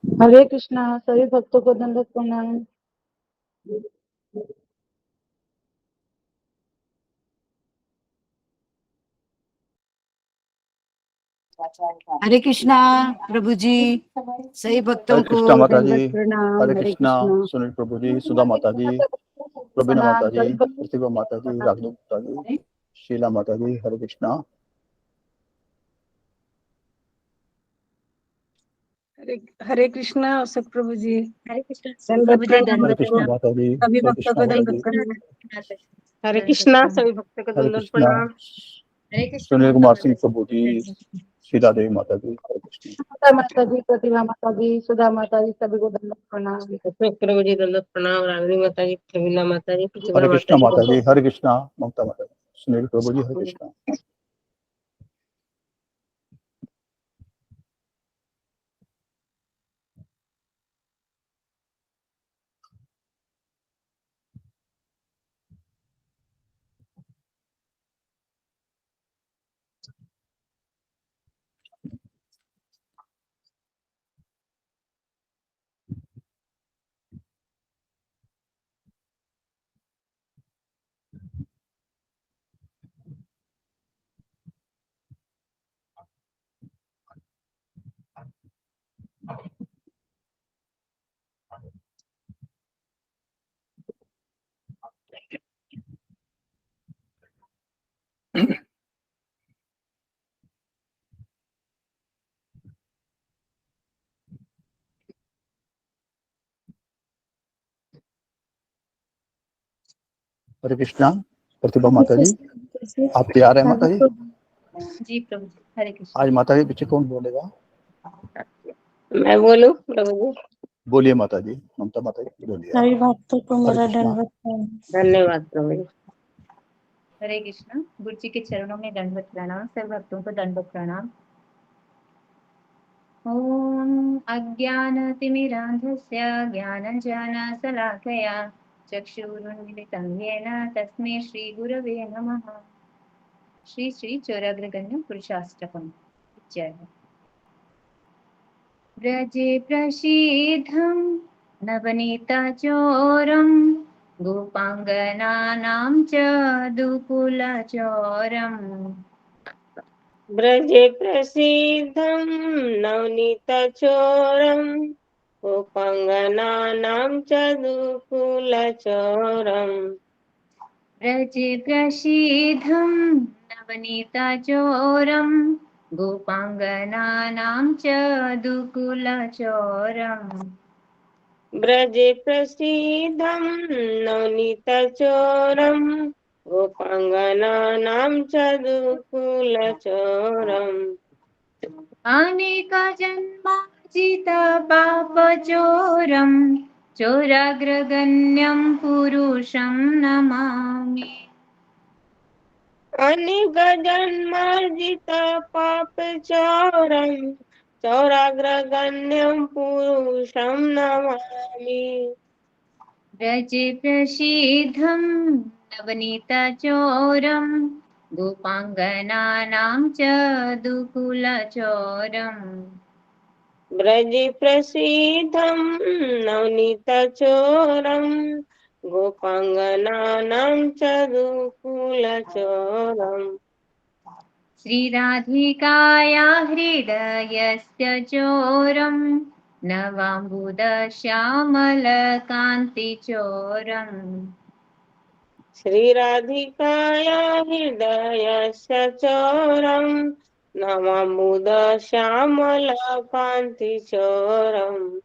हरे कृष्णा। सभी भक्तों को दंडवत प्रणाम। हरे कृष्णा प्रभु जी, सही भक्तों हरे को कृष्णा माता जी। दंडवत प्रणाम। हरे हरे कृष्णा कृष्णा। सुनील प्रभु जी, सुधा माता जी, प्रवीणा माता जी, प्रतिभा माता जी, राघव माता जी, शीला माता जी। हरे कृष्णा। हरे कृष्णा अशोक प्रभु जी। हरे कृष्णा दंडवत प्रभु जी, प्रणाम हरे दंडवत कृष्णा प्रणाम। माता जी। सभी हरे भक्तों कृष्णा को माता दंडवत जी। प्रणाम। हरे कृष्णा सभी भक्तों को हरे दंडवत कृष्णा प्रणाम। हरे कृष्णा सुनील माता कुमार माता सिंह जी। प्रभु जी, शीला देवी माता जी। हरे कृष्णा। माता जी, प्रतिभा माता जी, सुधा माता जी, सभी को दंडवत प्रणाम। अशोक प्रभु जी दंडवत प्रणाम। रागनी माता जी, प्रवीणा माता जी, प्रतिभा हरे माता कृष्णा जी माता जी। हरे कृष्णा ममता माता जी, सुनील प्रभु जी। हरे कृष्णा। हरे कृष्णा प्रतिभा माता जी, आप तैयार है माता जी? जी प्रभु जी, हरे कृष्णा। आज माता जी पीछे कौन बोलेगा? मैं बोलूं प्रभु जी? बोलिए माता जी, ममता माता जी बोलिए। सभी भक्तों को हरे मेरा कृष्णा। दंडवत प्रणाम। धन्यवाद प्रभु जी। हरे कृष्णा। गुरु जी के चरणों में दंडवत प्रणाम। सभी भक्तों को दंडवत प्रणाम। ॐ अज्ञानतिमिरान्धस्य ज्ञानञ्जनशलाकया चक्षुरुन्मिलितं येन तस्मै श्रीगुरवे नमः। श्री श्री चौराग्रगण्य पुरुषाष्टकम्। जय। व्रजे प्रसीदं नवनीतचोरं गोपाङ्गनानां च दुकुलचोरम्। ब्रजे प्रसिद्धं नवनीतचोरं गोपाङ्गनानां च दुकुलचोरम्। व्रजे प्रसीदं नवनीतचोरं गोपाङ्गनानां च दुकुलचोरम्। ब्रजे प्रसिद्धं नवनीतचोरं गोपाङ्गनानां च दुकुलचोरम्। अनेकजन्मार्जितपापचोरं चोराग्रगण्यं पुरुषं नमामि। अनेकजन्मार्जित पापचोरं चौराग्रगण्यं पुरुषं नमामि। व्रजे प्रसीदं नवनीतचोरं गोपाङ्गनानां च दुकुलचोरम्। ब्रजे प्रसीदं नवनीतचोरं गोपाङ्गनानां च दुकुलचोरम्। श्रीराधिकाया हृदयस्य चोरं नवाम्बुदश्यामलकान्तिचोरम्। श्रीराधिकाया हृदयस्य चोरं नमाम्बुदश्यामलकान्तिचोरम्।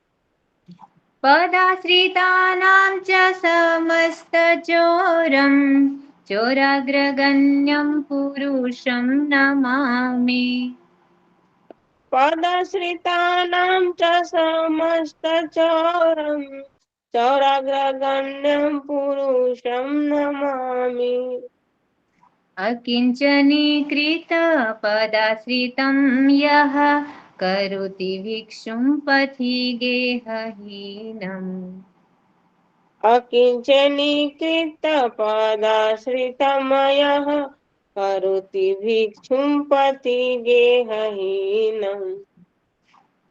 पदाश्रितानां च समस्तचोरं चोराग्रगण्यं पुरुषं नमामि। पदश्रितानां च समस्तचोरं चौराग्रगण्यं पुरुषं नमामि। अकिञ्चनीकृतपदाश्रितं यः करोति भिक्षुं पथि गेहहीनम्। अकिञ्चनीकृतपदाश्रितमयः करोति भिक्षुं पथिगेहहीनम्।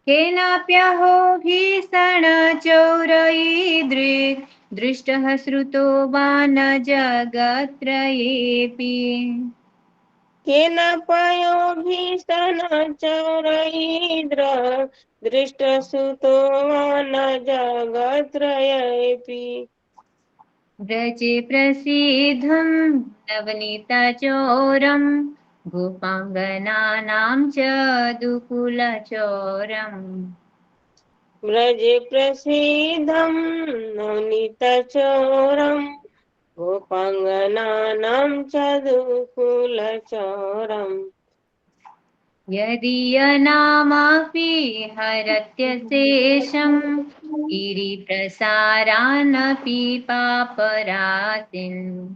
केनाप्यहो भीषणचौरैर्दृक् दृष्टः श्रुतो वा न जगत्त्रयेऽपि। केन पयोभीषणचरैर्द्र दृष्टसुतो वा न जगत्त्रयेऽपि। व्रजे प्रसीद्धं नवनीतचोरम् गोपाङ्गनानां च दुकुलचोरम्। व्रजे प्रसीदं नवनीतचोरम् गोपाङ्गनानां च दुकुलचोरम्। यदीयनामापि हरत्यशेषम् गिरिप्रसारानपि पापरासिन्।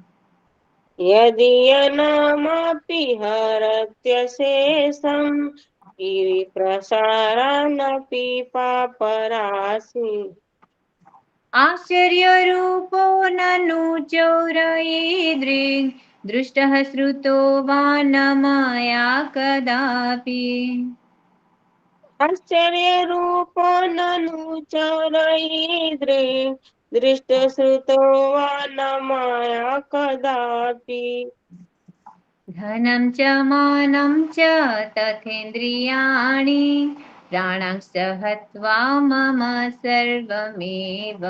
यदीयनामापि हरत्यशेषम् गिरिप्रसारानपि पापरासि। आश्चर्यरूपो ननु चौरैर्दृक् दृष्टः श्रुतो वा न मया कदापि। आश्चर्यरूपो ननु चरैर्द्रे दृष्टश्रुतो वा न मया कदापि। धनं च मानं च तथेन्द्रियाणि प्राणांश्च हत्वा मम सर्वमेव।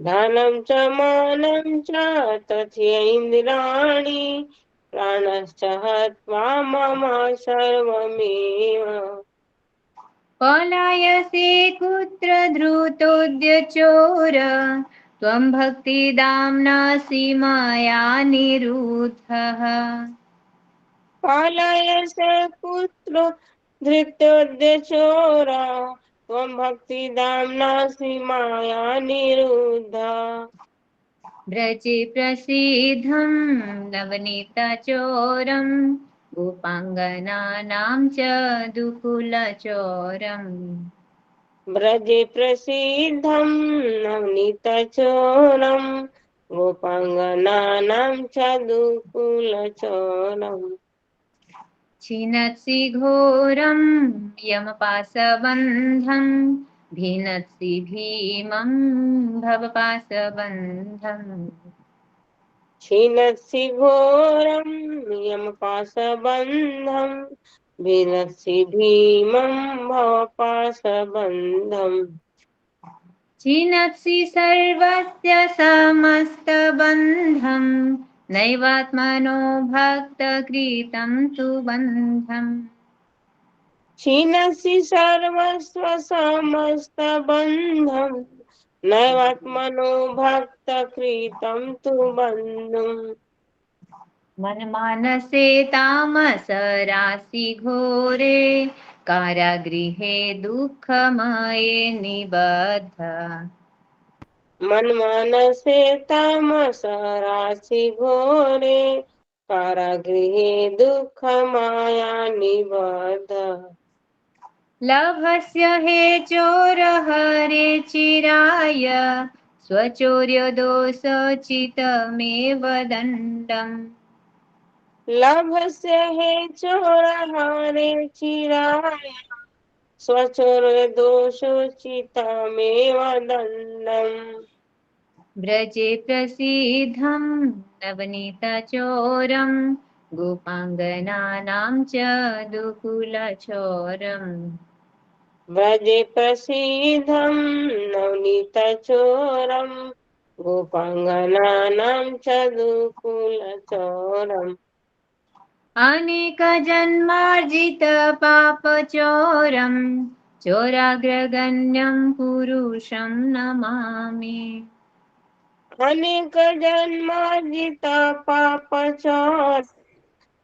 धनं च मानं च तथेन्द्रियाणि प्राणश्च हत्वा मम सर्वमेव। पलायसे कुत्र धृतोऽद्य चोर त्वं भक्तिदाम्नासि मया निरुद्धः। पालयसे पुत्रो धृतोद्यचोरा त्वं भक्तिदाम्नासि माया निरुद्धा। व्रजे प्रसीद्धं नवनीतचोरं गोपाङ्गनानां च दुकुलचोरम्। व्रजे प्रसिद्धं नवनीतचोरं गोपाङ्गनानां च दुकुलचोरम्। छिनत्सि घोरं यमपाशबन्धं भिनत्सि भीमं भवपाशबन्धम्। छिनत्सि घोरं यमपाशबन्धं भिनत्सि भीमं भवपाशबन्धम्। छिनत्सि सर्वस्य समस्तबन्धं नैवात्मनो भक्तकृतं तु बन्धम्। छिनसि सर्वस्व समस्तबन्धं नैवात्मनो भक्तकृतं तु बन्धुम्। मनमानसे तामसरासि घोरे कारागृहे दुःखमये निबद्ध। मन्मानसे तामस राशि घोरे कारागृहे दुःखमाया निबद्ध। लभस्य हे चोरहरे चिराय स्वचौर्यदोषोचितमेव दण्डम्। लभस्य हे चोरहारे चिराय स्वचोरदोषोचितमेव दण्डम्। व्रजे प्रसीद्धं नवनीतचोरं गोपाङ्गनानां च दुकुलचोरम्। व्रजे प्रसीद्धं नवनीतचोरं गोपाङ्गनानां च दुकुलचोरम्। अनेकजन्मार्जितपापचोरं चोराग्रगण्यं पुरुषं नमामि। अनेकजन्मार्जिता पापचोर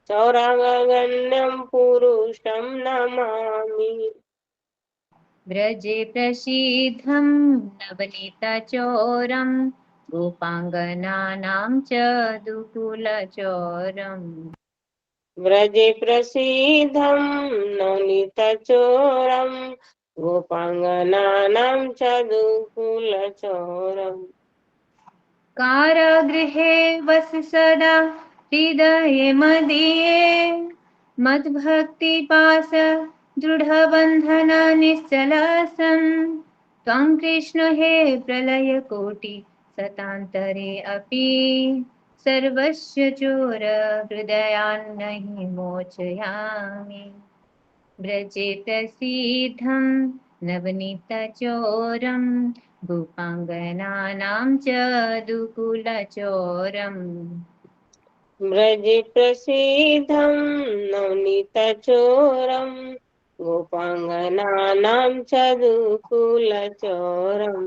चौरागण्यं पुरुषं नमामि। व्रजे प्रसीद्धं नवनीतचोरं गोपाङ्गनानां च दुकुलचोरम्। व्रजे प्रसीद्धं नवनीतचोरं गोपाङ्गनानां च दुकुलचोरम्। कारागृहे वस सदा हृदये मदीये मद्भक्तिपाश दृढबन्धन निश्चलासं त्वं कृष्ण हे प्रलयकोटि सतान्तरे अपि सर्वस्य चोर हृदयान्नहि मोचयामि व्रजेत सिद्धं नवनीतचोरं गोपाङ्गनानां च दुकुलचोरम् व्रजे प्रसीदं नवनीतचोरं गोपाङ्गनानां च दुकुलचोरम्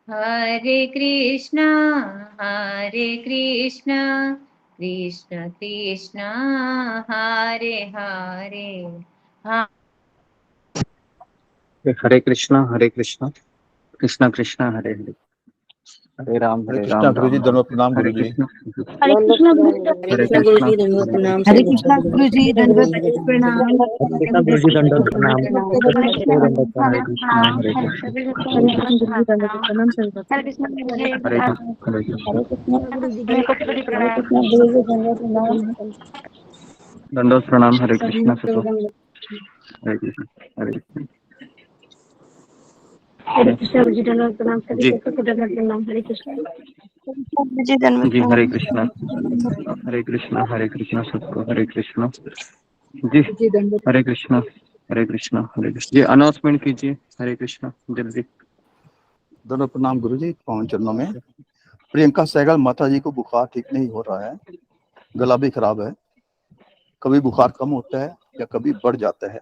हरे कृष्णा कृष्ण कृष्ण हरे हरे हरे कृष्णा कृष्ण कृष्ण हरे हरे हरे राम हरे राम कृष्णा गुरु जी, राम धन्यवाद प्रणाम हरे गुरु जी। कृष्ण हरे दंडवत कृष्णा गुरु प्रणाम जी। हरे हरे कृष्ण गुरु कृष्ण जी दंडवत प्रणाम हरे सर्व कृष्णा गुरु जी, दंडवत प्रणाम। हरे कृष्ण गुरु जी दंडवत प्रणाम हरे कृष्णा गुरु जी, हरे कृष्ण प्रणाम। हरे हरे कृष्ण कृष्णा गुरु जी, दंडवत प्रणाम सर्वत्र। हरे कृष्ण गुरु जी हरे प्रणाम कृष्ण हरे कृष्ण हरे कृष्णा गुरु जी, हरे कृष्ण गुरु जी हरे प्रणाम कृष्णा गुरु जी, दंडवत प्रणाम। दंडोत प्रणाम हरे सभी कृष्ण लोग सबको दंडवत। हरे कृष्ण हरे कृष्ण हरे कृष्णा गुरु जी, दंडवत प्रणाम। सभी जी सबको दंडवत प्रणाम। हरे कृष्णा गुरु जी, दंडवत जी हरे प्रणाम। कृष्ण सबको हरे कृष्ण जी जी दंडवत। हरे कृष्ण जी अनाउंसमेंट कीजिए हरे कृष्ण जल्दी धन्यवाद प्रणाम गुरु जी, पावन चरणों में। प्रियंका सहगल माता जी को बुखार ठीक नहीं हो रहा है, गला भी खराब है, कभी बुखार कम होता है या कभी बढ़ जाता है,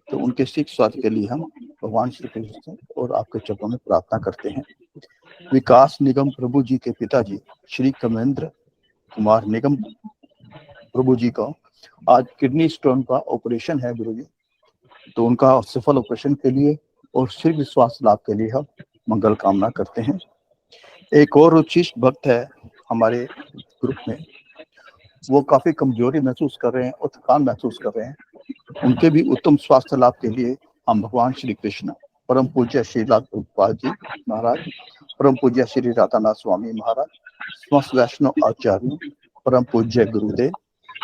तो उनके शीघ्र स्वास्थ्य के लिए हम भगवान श्री कृष्ण से और आपके चरणों में प्रार्थना करते हैं। विकास निगम प्रभु जी के पिताजी श्री कमेंद्र कुमार निगम प्रभु जी का आज किडनी स्टोन का ऑपरेशन है गुरु जी, तो उनका सफल ऑपरेशन के लिए और शीघ्र स्वास्थ्य लाभ के लिए हम मंगल कामना करते हैं। एक और रुचिष्ट भक्त है हमारे ग्रुप में, वो काफी कमजोरी महसूस कर रहे हैं और थकान महसूस कर रहे हैं, उनके भी उत्तम स्वास्थ्य लाभ के लिए हम भगवान श्री कृष्ण, परम पूज्य श्री लाल प्रभुपाद जी महाराज, परम पूज्य श्री राधानाथ स्वामी महाराज, समस्त वैष्णव आचार्यों, परम पूज्य गुरुदेव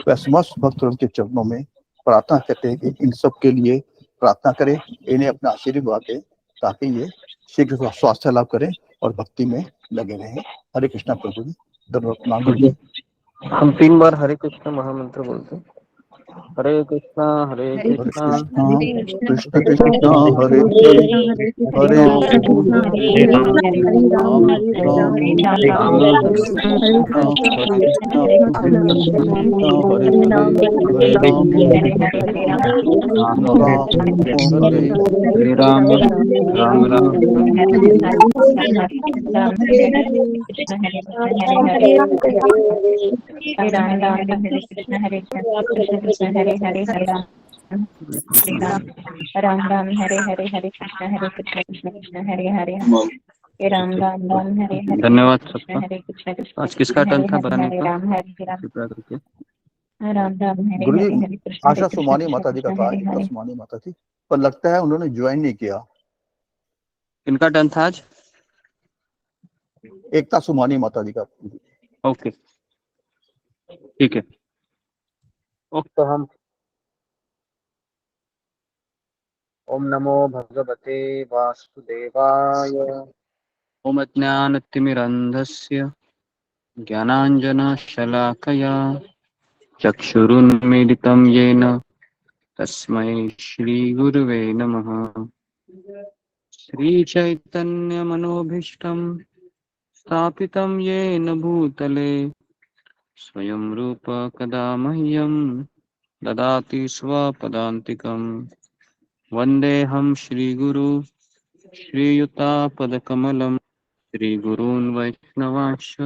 व समस्त भक्तों के चरणों में प्रार्थना करते हैं कि इन सब के लिए प्रार्थना करें, इन्हें अपना आशीर्वाद दें ताकि ये शीघ्र स्वास्थ्य लाभ करें और भक्ति में लगे रहें। हरे कृष्णा प्रभु जी, धन्यवाद प्रणाम गुरु जी। हम 3 बार हरे कृष्ण महामंत्र बोलते हैं हरे कृष्णा हरे हरे कृष्ण कृष्णा हरे कृष्ण कृष्ण हरे कृष्ण कृष्ण हरे हरे हरे कृष्णा, हरे कृष्णा, हरे कृष्ण कृष्णा, कृष्ण हरे हरे हरे, हरे हरे राम, राम हरे राम राम, हरे राम हरे हरे कृष्णा, हरे कृष्ण हरे कृष्णा, कृष्ण कृष्ण हरे हरे हरे राम, हरे हरे राम राम, हरे हरे हरे राम, हरे कृष्ण कृष्णा, राम हरे हरे हरे राम राम, राम राम हरे राम, हरे कृष्ण हरे कृष्ण हरे हरे हरे राम, हरे राम राम राम हरे कृष्ण कृष्ण कृष्ण हरे हरे हरे राम राम राम हरे हरे हरे कृष्ण कृष्ण हरे हरे हरे राम राम राम हरे हरे धन्यवाद कृष्ण सबका। हरे कृष्ण आज कृष्ण किसका टर्न हरे था हरे बनाने हरे का राम कृपया करके राम राम हरे गुरु हरे जी। हरे कृष्ण आशा सुमानी कृष्ण माता जी का कृष्ण था, हरे एकता हरे सुमानी माता जी, पर लगता है उन्होंने ज्वाइन नहीं किया। इनका टर्न था आज एकता सुमानी माता जी का। ओके ठीक है ओके हम ओम नमो भगवते वासुदेवाय ओम ज्ञानतिमिरन्धस्य ज्ञानाञ्जनशलाकया चक्षुरुन्मीलितं येन तस्मै श्रीगुरुवे नमः। श्रीचैतन्यमनोभीष्टं स्थापितं येन भूतले स्वयं रूप कदा मह्यं ददाति स्वपदान्तिकम्। वन्देऽहं श्रीगुरु श्रीयुतापदकमलं श्रीगुरून् वैष्णवांश्च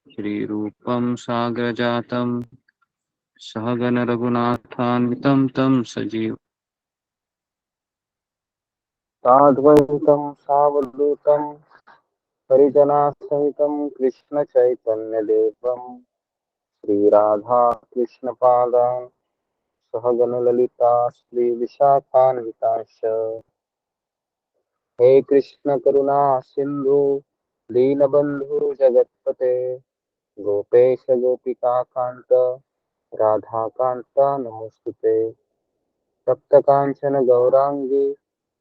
श्रीरूपं साग्रजातं सहगण रघुनाथान्वितं तं सजीव साद्वैतं सावधूतं परिजनासहितं कृष्ण चैतन्यदेवं श्रीराधा कृष्णपादान् सहगण ललिता श्री विशाखान्वितांश्च हे कृष्ण करुणा सिंधु दीनबंधु जगतपते गोपेश गोपिका कांत राधा कांत नमोस्तुते। तप्तकांचन गौरांगी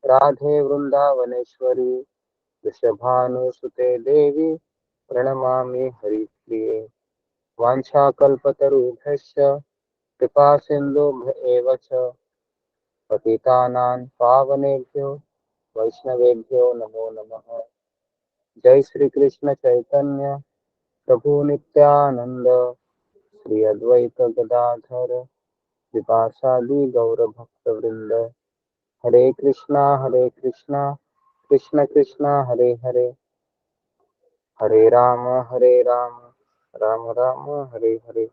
राधे वृंदावनेश्वरी वृषभानुसुते देवी प्रणमामि हरिप्रिये वाञ्छाकल्पतरुभ्यश्च कृपा सिन्धुभ्य एव च पतितानां पावनेभ्यो वैष्णवेभ्यो नमो नमः। जय श्री कृष्ण चैतन्य प्रभु नित्यानंद श्री अद्वैत गदाधर श्रीवासादि गौर भक्त वृंद। हरे कृष्णा कृष्ण कृष्ण हरे हरे, हरे राम राम राम हरे हरे।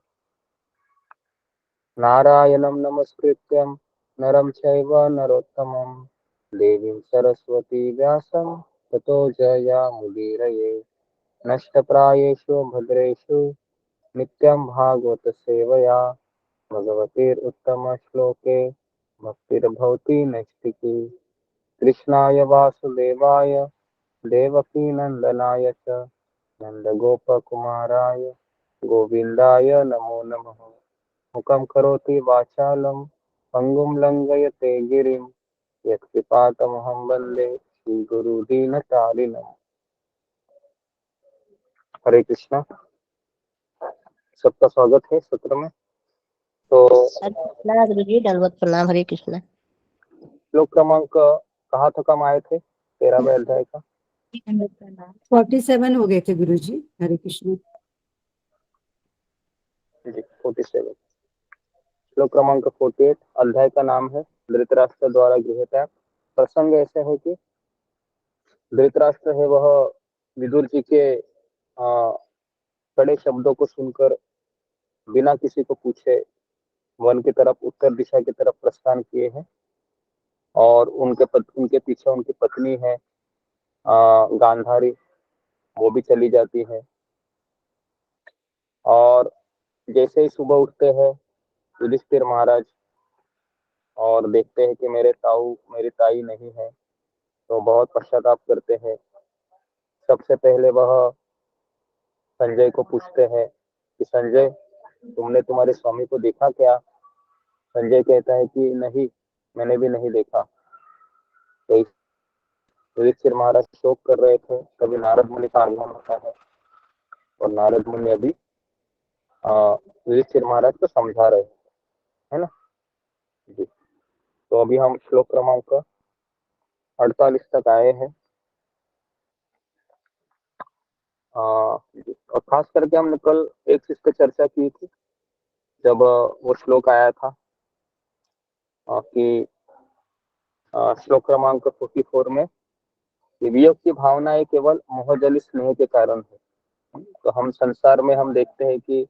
नारायणं नमस्कृत्यं नरं चैव नरोत्तमं देवीं सरस्वती व्यासं ततो जयामुदीरये। नष्टप्रायेषु भद्रेषु नित्यं भागवत सेवया भगवतीरुत्तमश्लोके भक्तिर्भवति नैष्टिकी। कृष्णाय वासुदेवाय देवकीनन्दनाय च नन्दगोपकुमाराय गोविन्दाय नमो नमः। मुखं करोति वाचालं पङ्गुं लङ्घयते गिरिं यत्कृपातमहं वन्दे श्रीगुरुदीनतारिणम्। हरे कृष्णा। सबका स्वागत है सत्र में। तो गुरु जी दंडवत प्रणाम। हरे कृष्णा। श्लोक क्रमांक कहाँ तक हम आए थे 13वें अध्याय का? 47 हो गए थे गुरु जी। हरे कृष्ण जी 47। श्लोक क्रमांक 48। अध्याय का नाम है धृतराष्ट्र द्वारा गृह त्याग। प्रसंग ऐसे है कि धृतराष्ट्र है वह विदुर जी के कड़े शब्दों को सुनकर बिना किसी को पूछे वन की तरफ उत्तर दिशा की तरफ प्रस्थान किए हैं और उनके पीछे उनकी पत्नी है गांधारी, वो भी चली जाती है। और जैसे ही सुबह उठते हैं युधिष्ठिर महाराज और देखते हैं कि मेरी ताई नहीं है, तो बहुत पश्चाताप करते हैं। सबसे पहले वह संजय को पूछते हैं कि संजय, तुमने तुम्हारे स्वामी को देखा क्या? संजय कहता है कि नहीं, मैंने भी नहीं देखा। तो युधिष्ठिर महाराज शोक कर रहे थे, तभी नारद मुनि का आगमन होता है और नारद मुनि अभी युधिष्ठिर महाराज को समझा रहे है ना जी। तो अभी हम श्लोक क्रमांक 48 तक आए हैं। और खास करके हमने कल एक चीज पर चर्चा की थी जब वो श्लोक आया था कि श्लोक क्रमांक 44 में वियोग की भावनाएं केवल मोहजली स्नेह के कारण है। तो हम संसार में हम देखते हैं कि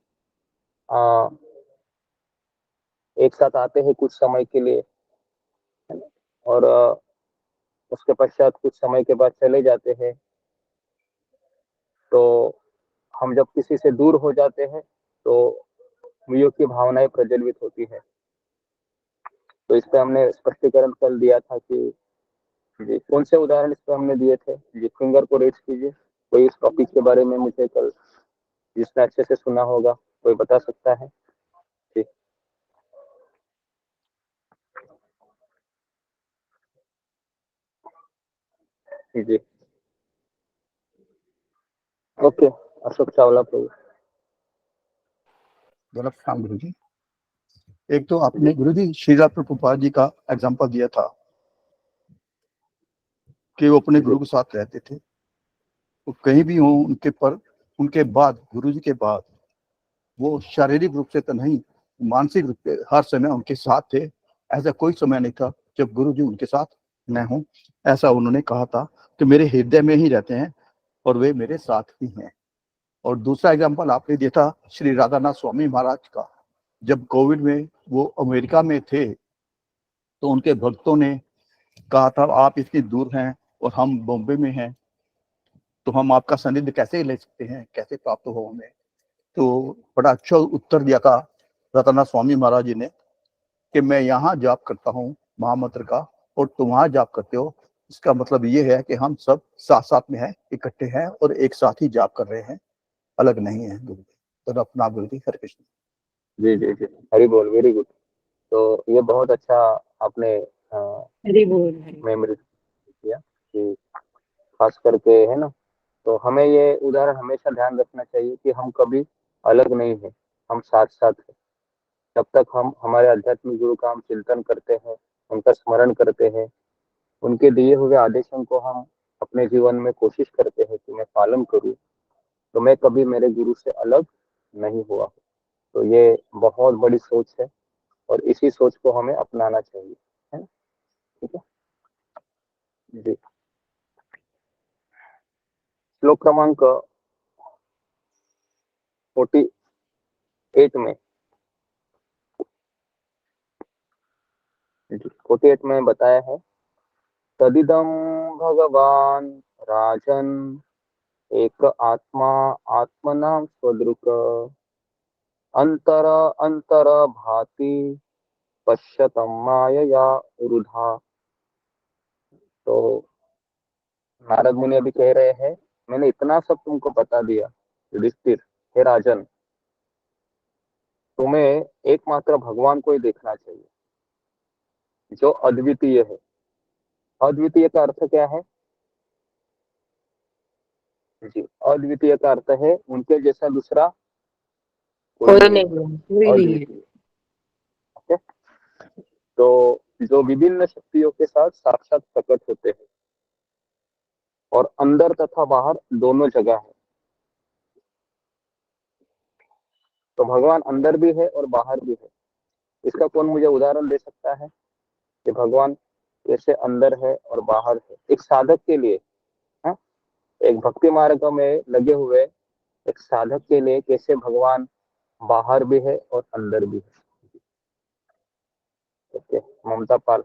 एक साथ आते हैं कुछ समय के लिए और उसके पश्चात कुछ समय के बाद चले जाते हैं। तो हम जब किसी से दूर हो जाते हैं तो वियोग की भावनाएं प्रज्वलित होती है। तो इस पे हमने स्पष्टीकरण कल दिया था कि जी कौन से उदाहरण इस पे हमने दिए थे। जी फिंगर को रेज कीजिए, कोई इस टॉपिक के बारे में मुझे कल जिसने अच्छे से सुना होगा कोई बता सकता है जी। जी ओके, अशोक चावला प्रभु। प्रणाम गुरु जी। एक तो आपने गुरु जी श्रीला प्रभुपाद जी का एग्जांपल दिया था कि वो अपने गुरु के साथ रहते थे, वो कहीं भी हो उनके बाद गुरु जी के बाद वो शारीरिक रूप से तो नहीं, मानसिक रूप से हर समय उनके साथ थे। ऐसा कोई समय नहीं था जब गुरु जी उनके साथ न हो। ऐसा उन्होंने कहा था कि मेरे हृदय में ही रहते हैं और वे मेरे साथ ही हैं। और दूसरा एग्जाम्पल आपने दिया था श्री राधानाथ स्वामी महाराज का। जब कोविड में वो अमेरिका में थे तो उनके भक्तों ने कहा था आप इतनी दूर हैं और हम बॉम्बे में हैं, तो हम आपका सानिध्य कैसे ले सकते हैं, कैसे प्राप्त हो हमें। तो बड़ा अच्छा उत्तर दिया था रतनाथ स्वामी महाराज जी ने कि मैं यहाँ जाप करता हूँ महामंत्र का और तुम वहाँ जाप करते हो। इसका मतलब ये है कि हम सब साथ साथ में हैं, इकट्ठे हैं और एक साथ ही जाप कर रहे हैं, अलग नहीं है गुरु जी। तो अपना गुरु जी हरे कृष्ण। जी जी जी हरि बोल, वेरी गुड। तो ये बहुत अच्छा आपने हरि बोल हरि मेमोरी किया कि खास करके है ना, तो हमें ये उदाहरण हमेशा ध्यान रखना चाहिए कि हम कभी अलग नहीं है, हम साथ साथ हैं। जब तक हम हमारे आध्यात्मिक गुरु का हम चिंतन करते हैं, उनका स्मरण करते हैं, उनके दिए हुए आदेशों को हम अपने जीवन में कोशिश करते हैं कि मैं पालन करूं, तो मैं कभी मेरे गुरु से अलग नहीं हुआ। तो ये बहुत बड़ी सोच है और इसी सोच को हमें अपनाना चाहिए, है ना? ठीक है जी। श्लोक क्रमांक 48 में 48 में बताया है, तदिदं भगवान राजन एक आत्मा आत्मनां स्वदृक् अंतर अंतर भाति पश्यतं मायया उरुधा। तो नारद मुनि अभी कह रहे हैं, मैंने इतना सब तुमको बता दिया युधिष्ठिर, हे राजन, तुम्हें एकमात्र भगवान को ही देखना चाहिए जो अद्वितीय है। अद्वितीय का अर्थ क्या है जी? अद्वितीय का अर्थ है उनके जैसा दूसरा कोई कोई नहीं है, नहीं। कोई नहीं है। अद्वितीय। ओके, तो जो विभिन्न शक्तियों के साथ साक्षात प्रकट होते हैं और अंदर तथा बाहर दोनों जगह है। तो भगवान अंदर भी है और बाहर भी है। इसका कौन मुझे उदाहरण दे सकता है कि भगवान कैसे अंदर है और बाहर है? एक साधक के लिए, हाँ, एक भक्ति मार्ग में लगे हुए एक साधक के लिए कैसे भगवान बाहर भी है और अंदर भी है। ओके, ममता पाल।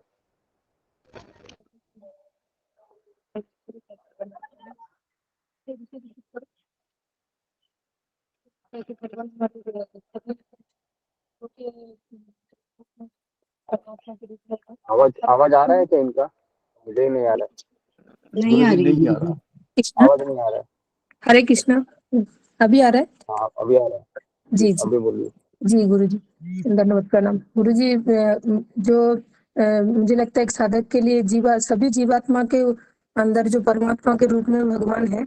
आवाज आवाज आ रहा है क्या इनका? मुझे ही नहीं आ रहा नहीं गुरु आ जी रही नहीं आ गुरु जी। रहा। है, आवाज नहीं आ रहा है। हरे कृष्णा। अभी आ रहा है? हाँ अभी आ रहा है जी, जी जी अभी बोलिए। जी गुरु जी, धन्यवाद प्रणाम। गुरु जी, जो मुझे लगता है एक साधक के लिए सभी जीवात्मा के अंदर जो परमात्मा के रूप में भगवान है,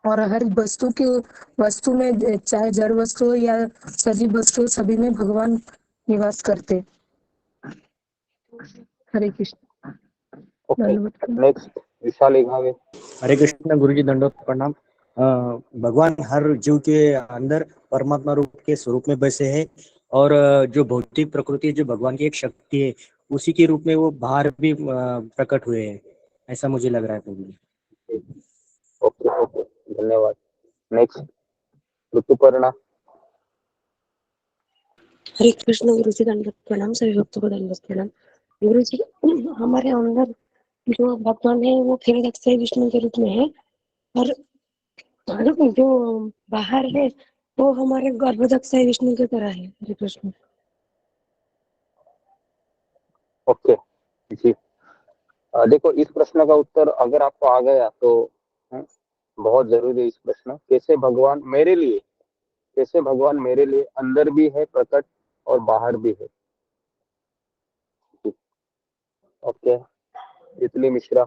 और हर वस्तु में, चाहे जड़ वस्तु हो या सजीव वस्तु हो, सभी में भगवान निवास करते। हरे कृष्ण, ओके, धन्यवाद प्रणाम। नेक्स्ट विशाल इघावे। हरे कृष्ण गुरु जी, दंडोत प्रणाम। भगवान हर जीव के अंदर परमात्मा रूप के स्वरूप में बसे है, और जो भौतिक प्रकृति जो भगवान की एक शक्ति है, उसी के रूप में वो बाहर भी प्रकट हुए हैं, ऐसा मुझे लग रहा है प्रभु जी। ओके ओके, धन्यवाद। नेक्स्ट ऋतुपर्णा। हरे कृष्ण गुरु जी, दंडवत प्रणाम। सभी भक्तों को दंडवत प्रणाम। गुरु जी, हमारे अंदर जो भगवान है वो फिर अक्षय विष्णु के रूप में है, और जो बाहर है वो हमारे गर्भदक्षय विष्णु की तरह है। हरे कृष्ण। ओके जी, देखो इस प्रश्न का उत्तर अगर आपको आ गया तो बहुत जरूरी है इस प्रश्न, कैसे भगवान मेरे लिए अंदर भी है प्रकट और बाहर भी है। ओके, तितली मिश्रा।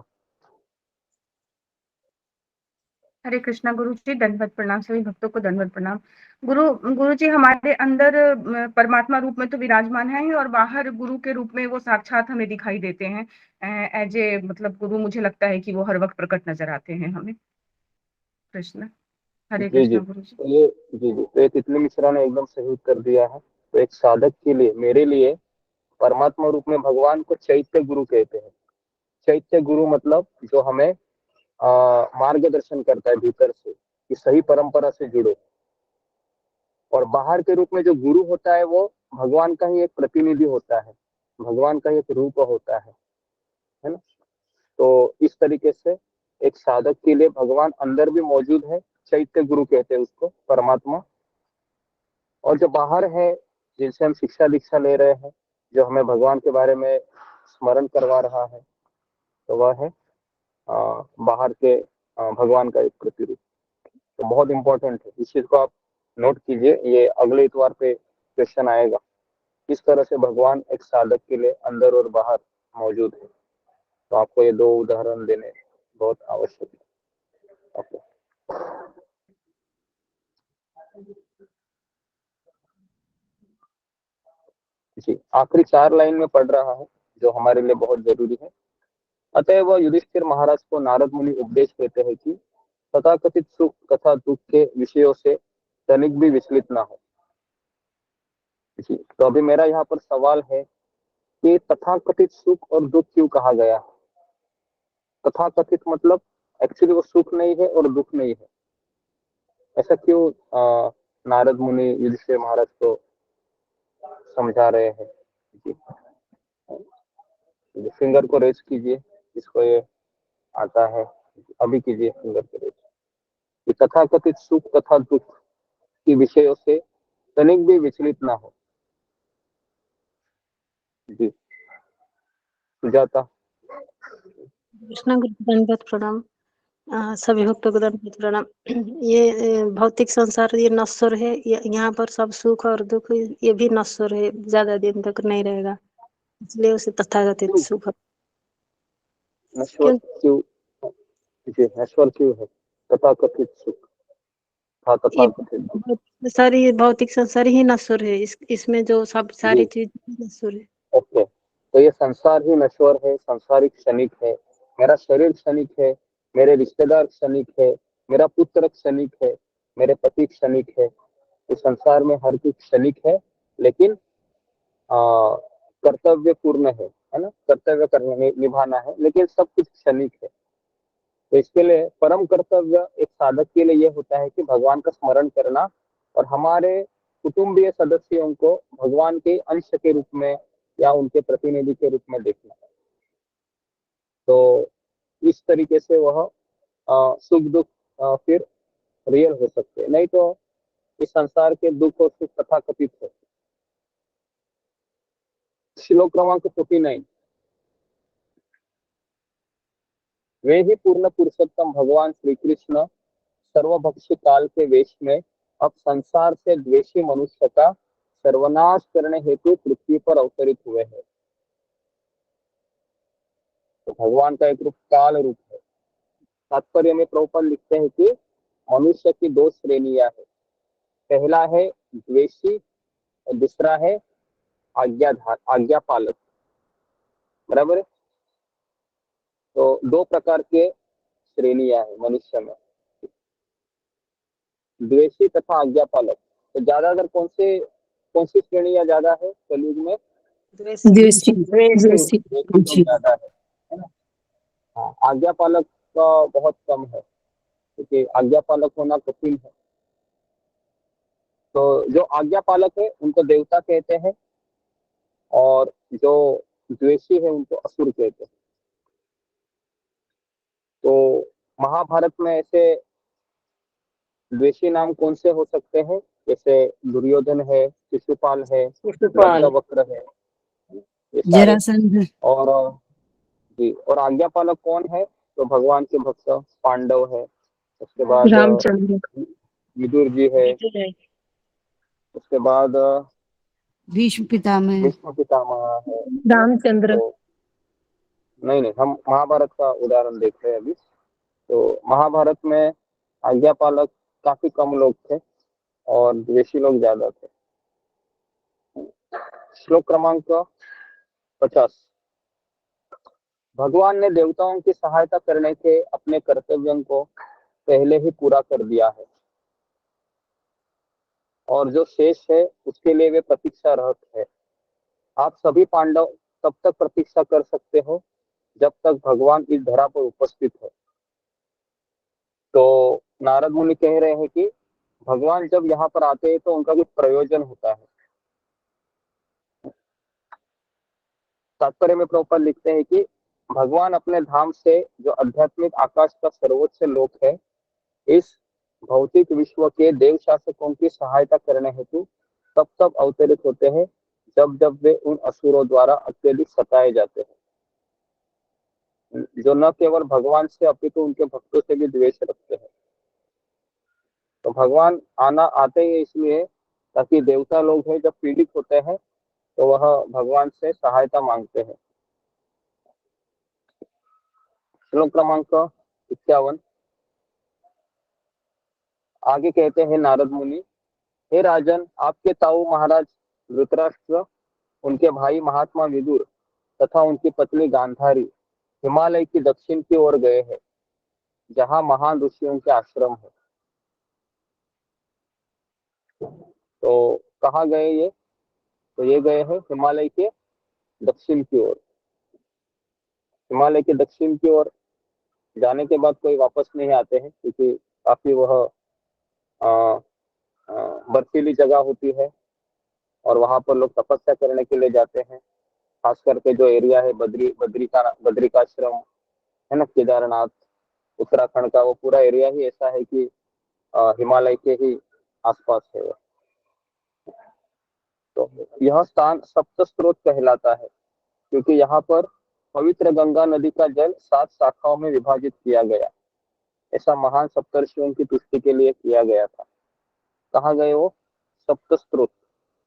हरे कृष्णा गुरु जी, दंडवत प्रणाम। सभी भक्तों को दंडवत प्रणाम। गुरु जी, हमारे अंदर परमात्मा रूप में तो विराजमान है ही, और बाहर गुरु के रूप में वो साक्षात हमें दिखाई देते हैं। एज ए मतलब गुरु, मुझे लगता है कि वो हर वक्त प्रकट नजर आते हैं हमें। कृष्ण, हरे जी जी, कृष्णा गुरु जी। तो ये तितली मिश्रा ने एकदम सही उत्तर दिया है। तो एक साधक के लिए, मेरे लिए परमात्मा रूप में भगवान को चैत्य गुरु कहते हैं। चैत्य गुरु मतलब जो हमें मार्गदर्शन करता है भीतर से कि सही परंपरा से जुड़ो। और बाहर के रूप में जो गुरु होता है वो भगवान का ही एक प्रतिनिधि होता है, भगवान का ही एक रूप होता है ना? तो इस तरीके से एक साधक के लिए भगवान अंदर भी मौजूद है, चैत्य गुरु कहते हैं उसको, परमात्मा। और जो बाहर है, जिनसे हम शिक्षा दीक्षा ले रहे हैं, जो हमें भगवान के बारे में स्मरण करवा रहा है, तो वह है बाहर के भगवान का एक प्रतिरूप। तो बहुत इंपॉर्टेंट है, इस चीज को आप नोट कीजिए। ये अगले इतवार पे क्वेश्चन आएगा, किस तरह से भगवान एक साधक के लिए अंदर और बाहर मौजूद है। तो आपको ये 2 उदाहरण देने बहुत आवश्यक है। ओके। जी, आखिरी 4 लाइन में पढ़ रहा हूँ जो हमारे लिए बहुत जरूरी है। अतएव युधिष्ठिर महाराज को नारद मुनि उपदेश देते हैं कि तथाकथित सुख तथा दुख के विषयों से तनिक भी विचलित ना हो। जी, तो अभी मेरा यहाँ पर सवाल है कि तथाकथित सुख और दुख क्यों कहा गया है? तथाकथित मतलब एक्चुअली वो सुख नहीं है और दुख नहीं है, ऐसा क्यों नारद मुनि युधिष्ठिर महाराज को समझा रहे हैं? जी, फिंगर को रेज कीजिए, इसको ये आता है, अभी कीजिए फिंगर को रेज। कि तथाकथित सुख तथा दुख के विषयों से तनिक भी विचलित ना हो। जी, सुजाता। कृष्ण गुरु को दंडवत प्रणाम। सभी भक्तों को दंडवत प्रणाम। ये भौतिक संसार ये नश्वर है, यहाँ पर सब सुख और दुख ये भी नश्वर है, ज्यादा दिन तक नहीं रहेगा, इसलिए उसे तथाकथित सुख। नश्वर क्यों? जी, नश्वर क्यों है तथाकथित सुख? हाँ, ये तथाकथित दुख। सारी भौतिक संसार ही नश्वर है, इसमें जो सब सारी जी, चीज नश्वर है। ओके। तो ये संसार ही नश्वर है, संसारिक क्षणिक है, मेरा शरीर क्षणिक है, मेरे रिश्तेदार क्षणिक है, मेरा पुत्र क्षणिक है, मेरे पति क्षणिक है। इस संसार में हर कोई क्षणिक है, लेकिन कर्तव्य पूर्ण है ना, कर्तव्य करने निभाना है, लेकिन सब कुछ क्षणिक है। तो इसके लिए परम कर्तव्य एक साधक के लिए ये होता है कि भगवान का स्मरण करना और हमारे कुटुंबीय सदस्यों को भगवान के अंश के रूप में या उनके प्रतिनिधि के रूप में देखना। तो इस तरीके से वह सुख दुख फिर रियल हो सकते हैं, नहीं तो इस संसार के दुख और सुख तथाकथित है। श्लोक क्रमांक 49। वे ही पूर्ण पुरुषोत्तम भगवान श्री कृष्ण सर्वभक्ष काल के वेश में अब संसार से द्वेषी मनुष्य का सर्वनाश करने हेतु पृथ्वी पर अवतरित हुए हैं। तो भगवान का एक रूप काल रूप है। तात्पर्य में प्रभुपाद लिखते हैं कि मनुष्य की 2 श्रेणियां है। पहला है द्वेषी और दूसरा है आज्ञाधार, आज्ञा पालक। बराबर है? तो 2 प्रकार के श्रेणियां है मनुष्य में, द्वेषी तथा आज्ञा पालक। तो ज्यादातर कौन सी श्रेणियां ज्यादा है कलयुग में? द्वेषी द्वेषी द्वेषी लोग ज्यादा है ना? हाँ, आज्ञा पालक का बहुत कम है, क्योंकि आज्ञा पालक होना कठिन है। तो जो आज्ञा पालक है उनको देवता कहते हैं, और जो द्वेषी है उनको असुर कहते हैं। तो महाभारत में ऐसे द्वेषी नाम कौन से हो सकते हैं? जैसे दुर्योधन है, शिशुपाल है, वक्र है, ये सारे। जरासंध। और जी, और आज्ञा पालक कौन है? तो भगवान के भक्त पांडव है, उसके बाद रामचंद्र विदुर जी है, उसके बाद भीष्म पितामह। भीष्म पितामह है। रामचंद्र तो नहीं, हम महाभारत का उदाहरण देख रहे हैं अभी। तो महाभारत में आज्ञा पालक काफी कम लोग थे और द्वेषी लोग ज्यादा थे। श्लोक क्रमांक 50। भगवान ने देवताओं की सहायता करने के अपने कर्तव्यों को पहले ही पूरा कर दिया है, और जो शेष है उसके लिए वे प्रतीक्षारत है। आप सभी पांडव तब तक प्रतीक्षा कर सकते हो जब तक भगवान इस धरा पर उपस्थित है। तो नारद मुनि कह रहे हैं कि भगवान जब यहाँ पर आते हैं तो उनका कुछ प्रयोजन होता है। तात्पर्य में प्रभुपाद लिखते हैं कि भगवान अपने धाम से, जो आध्यात्मिक आकाश का सर्वोच्च लोक है, इस भौतिक विश्व के देव शासकों की सहायता करने हेतु तब तब अवतरित होते हैं जब जब वे उन असुरों द्वारा अत्यधिक सताए जाते हैं, जो न केवल भगवान से अपितु उनके भक्तों से भी द्वेष रखते हैं। तो भगवान आते ही इसलिए ताकि देवता लोग हैं जब पीड़ित होते हैं तो वह भगवान से सहायता मांगते हैं। श्लोक क्रमांक 51। आगे कहते हैं नारद मुनि, हे राजन, आपके ताऊ महाराज धृतराष्ट्र, उनके भाई महात्मा विदुर तथा उनकी पत्नी गांधारी हिमालय की दक्षिण की ओर गए हैं, जहां महान ऋषियों के आश्रम है। तो कहाँ गए ये? तो ये गए हैं हिमालय के दक्षिण की ओर। हिमालय के दक्षिण की ओर जाने के बाद कोई वापस नहीं आते हैं, क्योंकि काफी वह बर्फीली जगह होती है और वहां पर लोग तपस्या करने के लिए जाते हैं। खास करके जो एरिया है बद्रिकाश्रम है ना, केदारनाथ, उत्तराखंड का वो पूरा एरिया ही ऐसा है कि हिमालय के ही आसपास है। तो यह स्थान सप्त स्रोत कहलाता है, क्योंकि यहाँ पर पवित्र गंगा नदी का जल 7 शाखाओं में विभाजित किया गया। ऐसा महान सप्तर्षियों की तुष्टि के लिए किया गया था। कहाँ गए वो? सप्त स्रोत,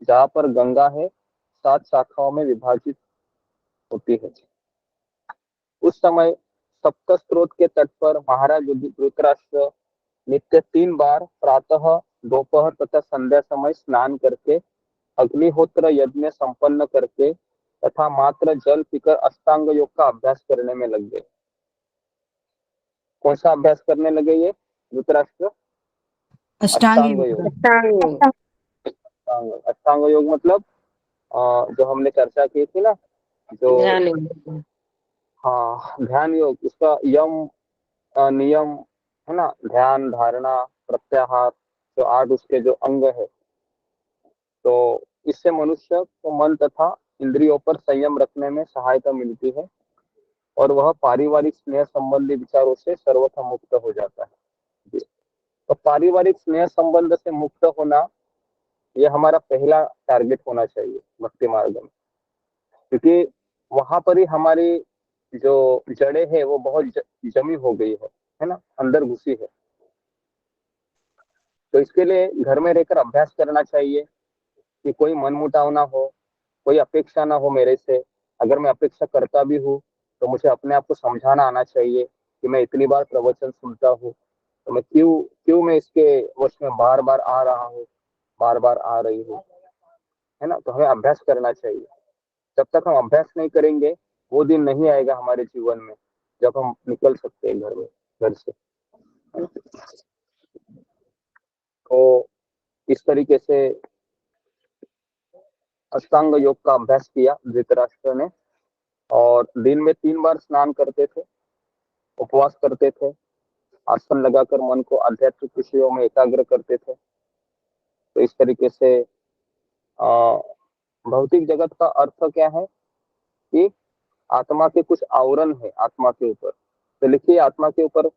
जहाँ पर गंगा है 7 शाखाओं में विभाजित होती है। उस समय सप्त स्रोत के तट पर महाराज धृतराष्ट्र नित्य 3 बार प्रातः, दोपहर तथा संध्या समय स्नान करके, अग्निहोत्र यज्ञ संपन्न करके तथा मात्र जल पीकर अष्टांग योग का अभ्यास करने में लग गए। कौन सा अभ्यास करने लगे ये धृतराष्ट्र? अष्टांग योग। अष्टांग योग मतलब जो हमने चर्चा की थी ना, जो हाँ ध्यान योग, उसका यम नियम है ना, ध्यान, धारणा, प्रत्याहार, जो 8 उसके जो अंग है। तो इससे मनुष्य को मन तथा इंद्रियों पर संयम रखने में सहायता मिलती है और वह पारिवारिक स्नेह संबंधी विचारों से सर्वथा मुक्त हो जाता है। तो पारिवारिक स्नेह संबंध से मुक्त होना, यह हमारा पहला टारगेट होना चाहिए भक्ति मार्ग में, क्योंकि वहां पर ही हमारी जो जड़ें है वो बहुत जमी हो गई है ना, अंदर घुसी है। तो इसके लिए घर में रहकर अभ्यास करना चाहिए कि कोई मनमुटाव ना हो, कोई अपेक्षा ना हो मेरे से। अगर मैं अपेक्षा करता भी हूँ तो मुझे अपने आप को समझाना आना चाहिए कि मैं इतनी बार प्रवचन सुनता हूँ, तो मैं क्यों मैं इसके वश में बार बार आ रहा हूँ, बार बार आ रही हूँ, है ना। तो हमें अभ्यास करना चाहिए। जब तक हम अभ्यास नहीं करेंगे, वो दिन नहीं आएगा हमारे जीवन में जब हम निकल सकते हैं घर से। तो इस तरीके से अष्टांग योग का अभ्यास किया धृतराष्ट्र ने, और दिन में 3 बार स्नान करते थे, उपवास करते थे, आसन लगाकर मन को आध्यात्मिक विषयों में एकाग्र करते थे। तो इस तरीके से भौतिक जगत का अर्थ क्या है कि आत्मा के कुछ आवरण है आत्मा के ऊपर। तो लिखिए आत्मा के ऊपर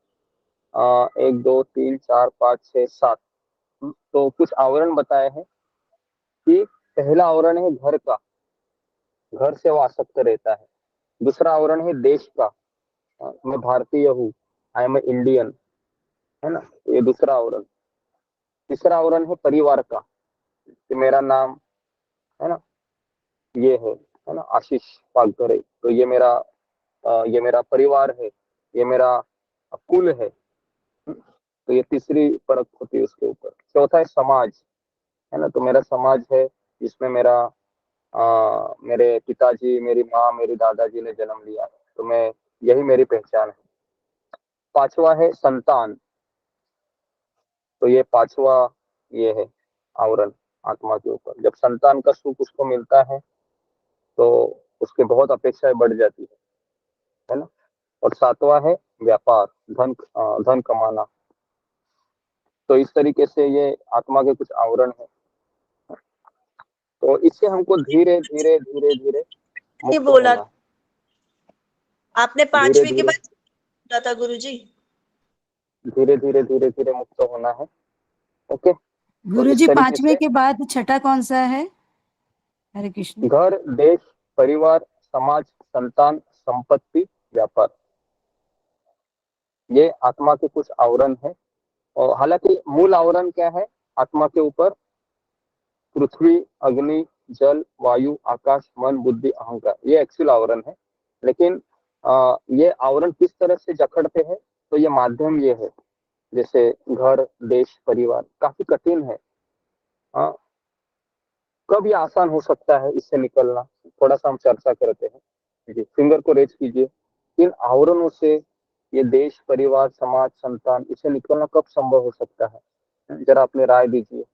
1 2 3 4 5 6 7 तो कुछ आवरण बताए हैं कि पहला आवरण है घर का, घर से वो आसक्त रहता है। दूसरा आवरण है देश का, मैं भारतीय हूँ, आई एम इंडियन, है ना, ये दूसरा आवरण। तीसरा आवरण है परिवार का, कि मेरा नाम है ना ये है ना, आशीष पागधरे, तो ये मेरा परिवार है, ये मेरा कुल है। तो ये तीसरी परख होती है उसके ऊपर। चौथा है समाज, है ना, तो मेरा समाज है जिसमें मेरे पिताजी, मेरी माँ, मेरे दादाजी ने जन्म लिया, तो मैं यही मेरी पहचान है। 5वां है संतान, तो ये 5वां ये है आवरण आत्मा के ऊपर। जब संतान का सुख उसको मिलता है तो उसके बहुत अपेक्षाएं बढ़ जाती है ना। और 7वां है व्यापार, धन कमाना। तो इस तरीके से ये आत्मा के कुछ आवरण है। तो इससे हमको धीरे धीरे धीरे धीरे मुक्त बोला होना है। आपने 5वीं के बाद बोला था गुरुजी, धीरे धीरे मुक्त होना है। ओके गुरुजी, 5वें के बाद छठा कौन सा है? हरे कृष्ण। घर, देश, परिवार, समाज, संतान, संपत्ति, व्यापार, ये आत्मा के कुछ आवरण है। और हालांकि मूल आवरण क्या है आत्मा के ऊपर? पृथ्वी, अग्नि, जल, वायु, आकाश, मन, बुद्धि, अहंकार, ये एक्चुअल आवरण है। लेकिन ये आवरण किस तरह से जकड़ते हैं, तो ये माध्यम ये है, जैसे घर, देश, परिवार, काफी कठिन है। हाँ, कब ये आसान हो सकता है इससे निकलना, थोड़ा सा हम चर्चा करते हैं जी। फिंगर को रेज कीजिए। इन आवरणों से ये देश, परिवार, समाज, संतान, इससे निकलना कब संभव हो सकता है, जरा अपनी राय दीजिए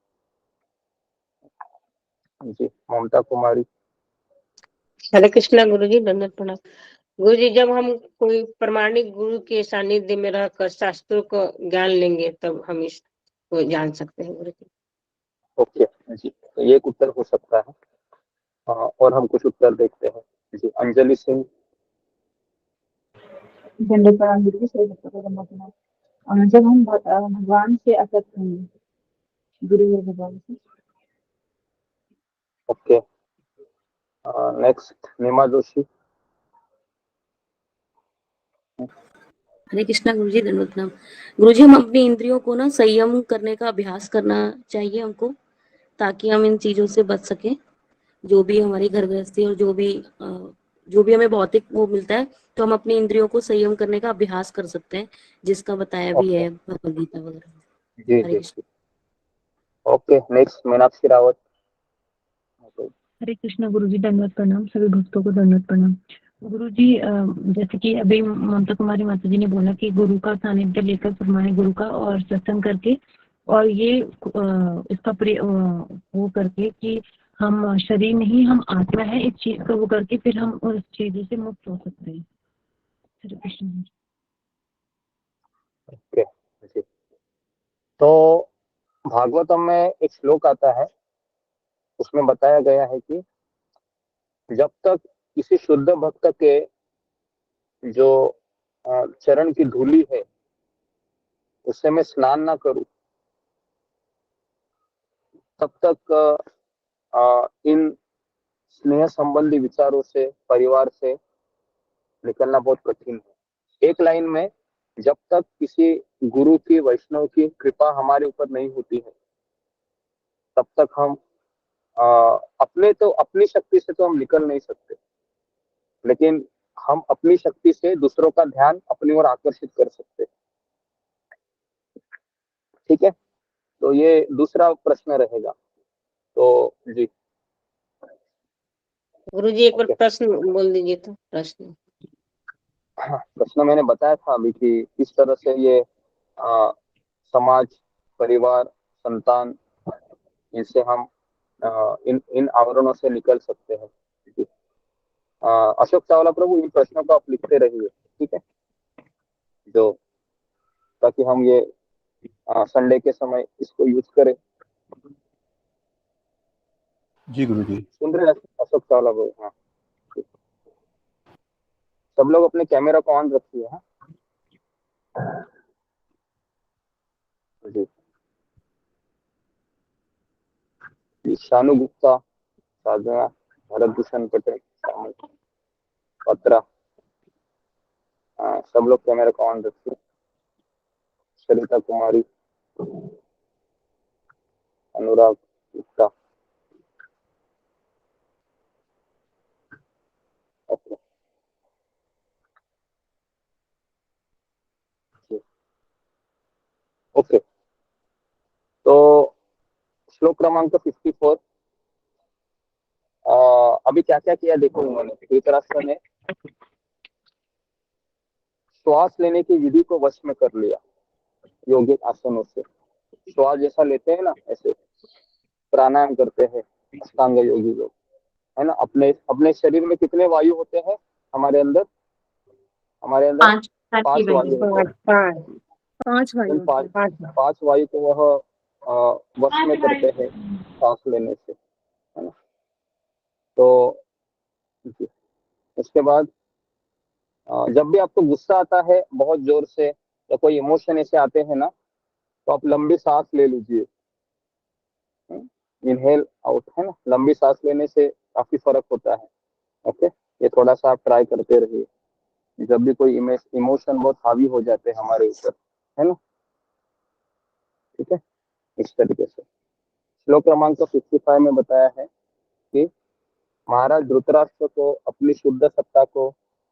जी। ममता कुमारी। हरे कृष्णा गुरु जी, दंडवत प्रणाम। गुरु जी, जब हम कोई प्रमाणिक गुरु के सानिध्य में रहकर शास्त्रों को ज्ञान लेंगे तब हम इसको जान सकते हैं गुरु जी। ओके जी, तो ये एक उत्तर हो सकता है। और हम कुछ उत्तर देखते हैं जी। अंजलि सिंह। दंडवत प्रणाम गुरु जी, सभी भक्तों को दंडवत प्रणाम। जब हम भगवान से असक्त होंगे, गुरु और भगवान से। ओके, नेक्स्ट नीमा जोशी। हरे कृष्णा गुरुजी, दंडवत प्रणाम। गुरुजी, हम अपनी इंद्रियों को ना संयम करने का अभ्यास करना चाहिए हमको, ताकि हम इन चीजों से बच सके। जो भी हमारी घर गृहस्थी और जो भी हमें भौतिक वो मिलता है, तो हम अपनी इंद्रियों को संयम करने का अभ्यास कर सकते हैं, जिसका बताया भी ओके है भगवद गीता वगैरह में। जी हरे जी कृष्ण। Okay, next Meenakshi Rawat. हरे कृष्ण गुरुजी, दंडवत प्रणाम। सभी भक्तों को दंडवत प्रणाम। गुरुजी, जैसे कि अभी ममता कुमारी माता जी ने बोला कि गुरु का सानिध्य लेकर फरमाए गुरु का और सत्संग करके, और ये इसका वो करके कि हम शरीर नहीं, हम आत्मा है, इस चीज का वो करके फिर हम उस चीजों से मुक्त हो सकते हैं। हरे कृष्ण। ओके जी, तो भागवतम में एक श्लोक आता है, उसमें बताया गया है कि जब तक किसी शुद्ध भक्त के जो चरण की धूली है उससे मैं स्नान ना करूं, तब तक इन स्नेह संबंधी विचारों से, परिवार से निकलना बहुत कठिन है। एक लाइन में, जब तक किसी गुरु की, वैष्णव की कृपा हमारे ऊपर नहीं होती है, तब तक हम अपनी शक्ति से तो हम निकल नहीं सकते, लेकिन हम अपनी शक्ति से दूसरों का ध्यान अपनी ओर आकर्षित कर सकते हैं। ठीक है, तो ये दूसरा प्रश्न रहेगा। तो जी गुरु जी, एक बार प्रश्न बोल दीजिए तो। प्रश्न प्रश्न मैंने बताया था अभी कि किस तरह से ये समाज, परिवार, संतान, इनसे हम इन इन आवरणों से निकल सकते हैं। जी। अशोक चावला प्रभु, इन प्रश्नों को आप लिखते रहिए, ठीक है, जो ताकि हम ये संडे के समय इसको यूज करें। जी गुरु जी। सुन रहे हैं अशोक चावला प्रभु? हाँ, सब लोग अपने कैमरा को ऑन रखिए। हाँ जी। शानु गुप्ता, साधना, भरत भूषण पटेल, पत्रा, सब लोग कैमरा को ऑन रखिए। सरिता कुमारी, अनुराग गुप्ता। ओके, ओके, तो श्लोक क्रमांक 54। अभी क्या क्या किया देखो उन्होंने। धृतराष्ट्र ने श्वास लेने की विधि को वश में कर लिया योगिक आसनों से। श्वास जैसा लेते हैं ना, ऐसे प्राणायाम करते हैं अष्टांग योगी लोग, है ना। अपने अपने शरीर में कितने वायु होते हैं हमारे अंदर? हमारे अंदर 5 वायु होते हैं। 5 वायु होते हैं। 5 वायु को वह वश में करते हैं सांस लेने से, है ना। तो उसके बाद जब भी आपको गुस्सा आता है बहुत जोर से, या कोई इमोशन ऐसे आते हैं ना, तो आप लंबी सांस ले लीजिए। इनहेल आउट, है ना। लंबी सांस लेने से काफी फर्क होता है। ओके, ये थोड़ा सा आप ट्राई करते रहिए जब भी कोई इमोशन बहुत हावी हो जाते हैं हमारे ऊपर, है ना। ठीक है, इस तरीके से। श्लोक क्रमांक 55 में बताया है कि महाराज धृतराष्ट्र को अपनी शुद्ध सत्ता को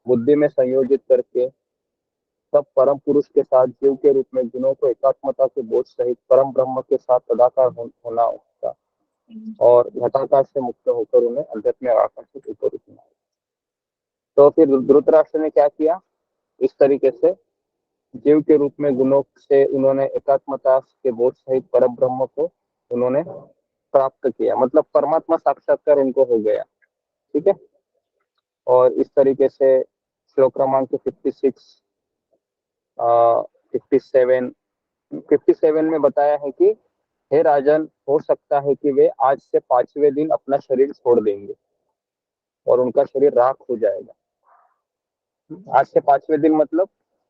बुद्धि में संयोजित करके सब परम पुरुष के साथ जीव के रूप में गुणों को एकात्मता के बोझ सहित परम ब्रह्म के साथ तदाकार होना उसका और घटाकार से मुक्त होकर उन्हें अध्यात्म आकाश से ऊपर उठना। तो फिर धृतराष्ट्र ने क्या किया, इस तरीके से जीव के रूप में गुणों से उन्होंने एकात्मता के बोध सहित परम ब्रह्म को उन्होंने प्राप्त किया, मतलब परमात्मा साक्षात्कार उनको हो गया। ठीक है, और इस तरीके से श्लोक क्रमांक 56 57 में बताया है कि हे राजन, हो सकता है कि वे आज से 5वें दिन अपना शरीर छोड़ देंगे और उनका शरीर राख हो जाएगा। आज से 5वें दिन मतलब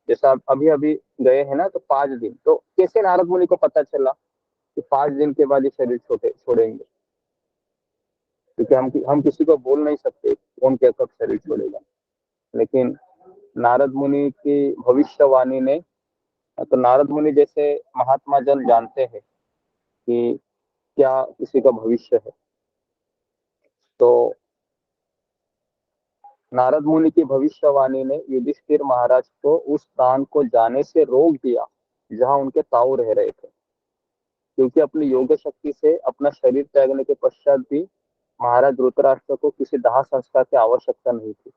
जैसा अभी अभी गए हैं ना, तो 5 दिन। तो कैसे नारद मुनि को पता चला कि 5 दिन के बाद ये शरीर छोड़ेंगे? क्योंकि हम किसी को बोल नहीं सकते कौन कब शरीर छोड़ेगा, लेकिन नारद मुनि की भविष्यवाणी ने, तो नारद मुनि जैसे महात्मा जन जानते हैं कि क्या किसी का भविष्य है। तो नारद मुनि की भविष्यवाणी ने युधिष्ठिर महाराज को उस स्थान को जाने से रोक दिया जहां उनके ताऊ रह रहे थे, क्योंकि अपनी योग शक्ति से अपना शरीर त्यागने के पश्चात भी महाराज धृतराष्ट्र को किसी दाह संस्कार की आवश्यकता नहीं थी।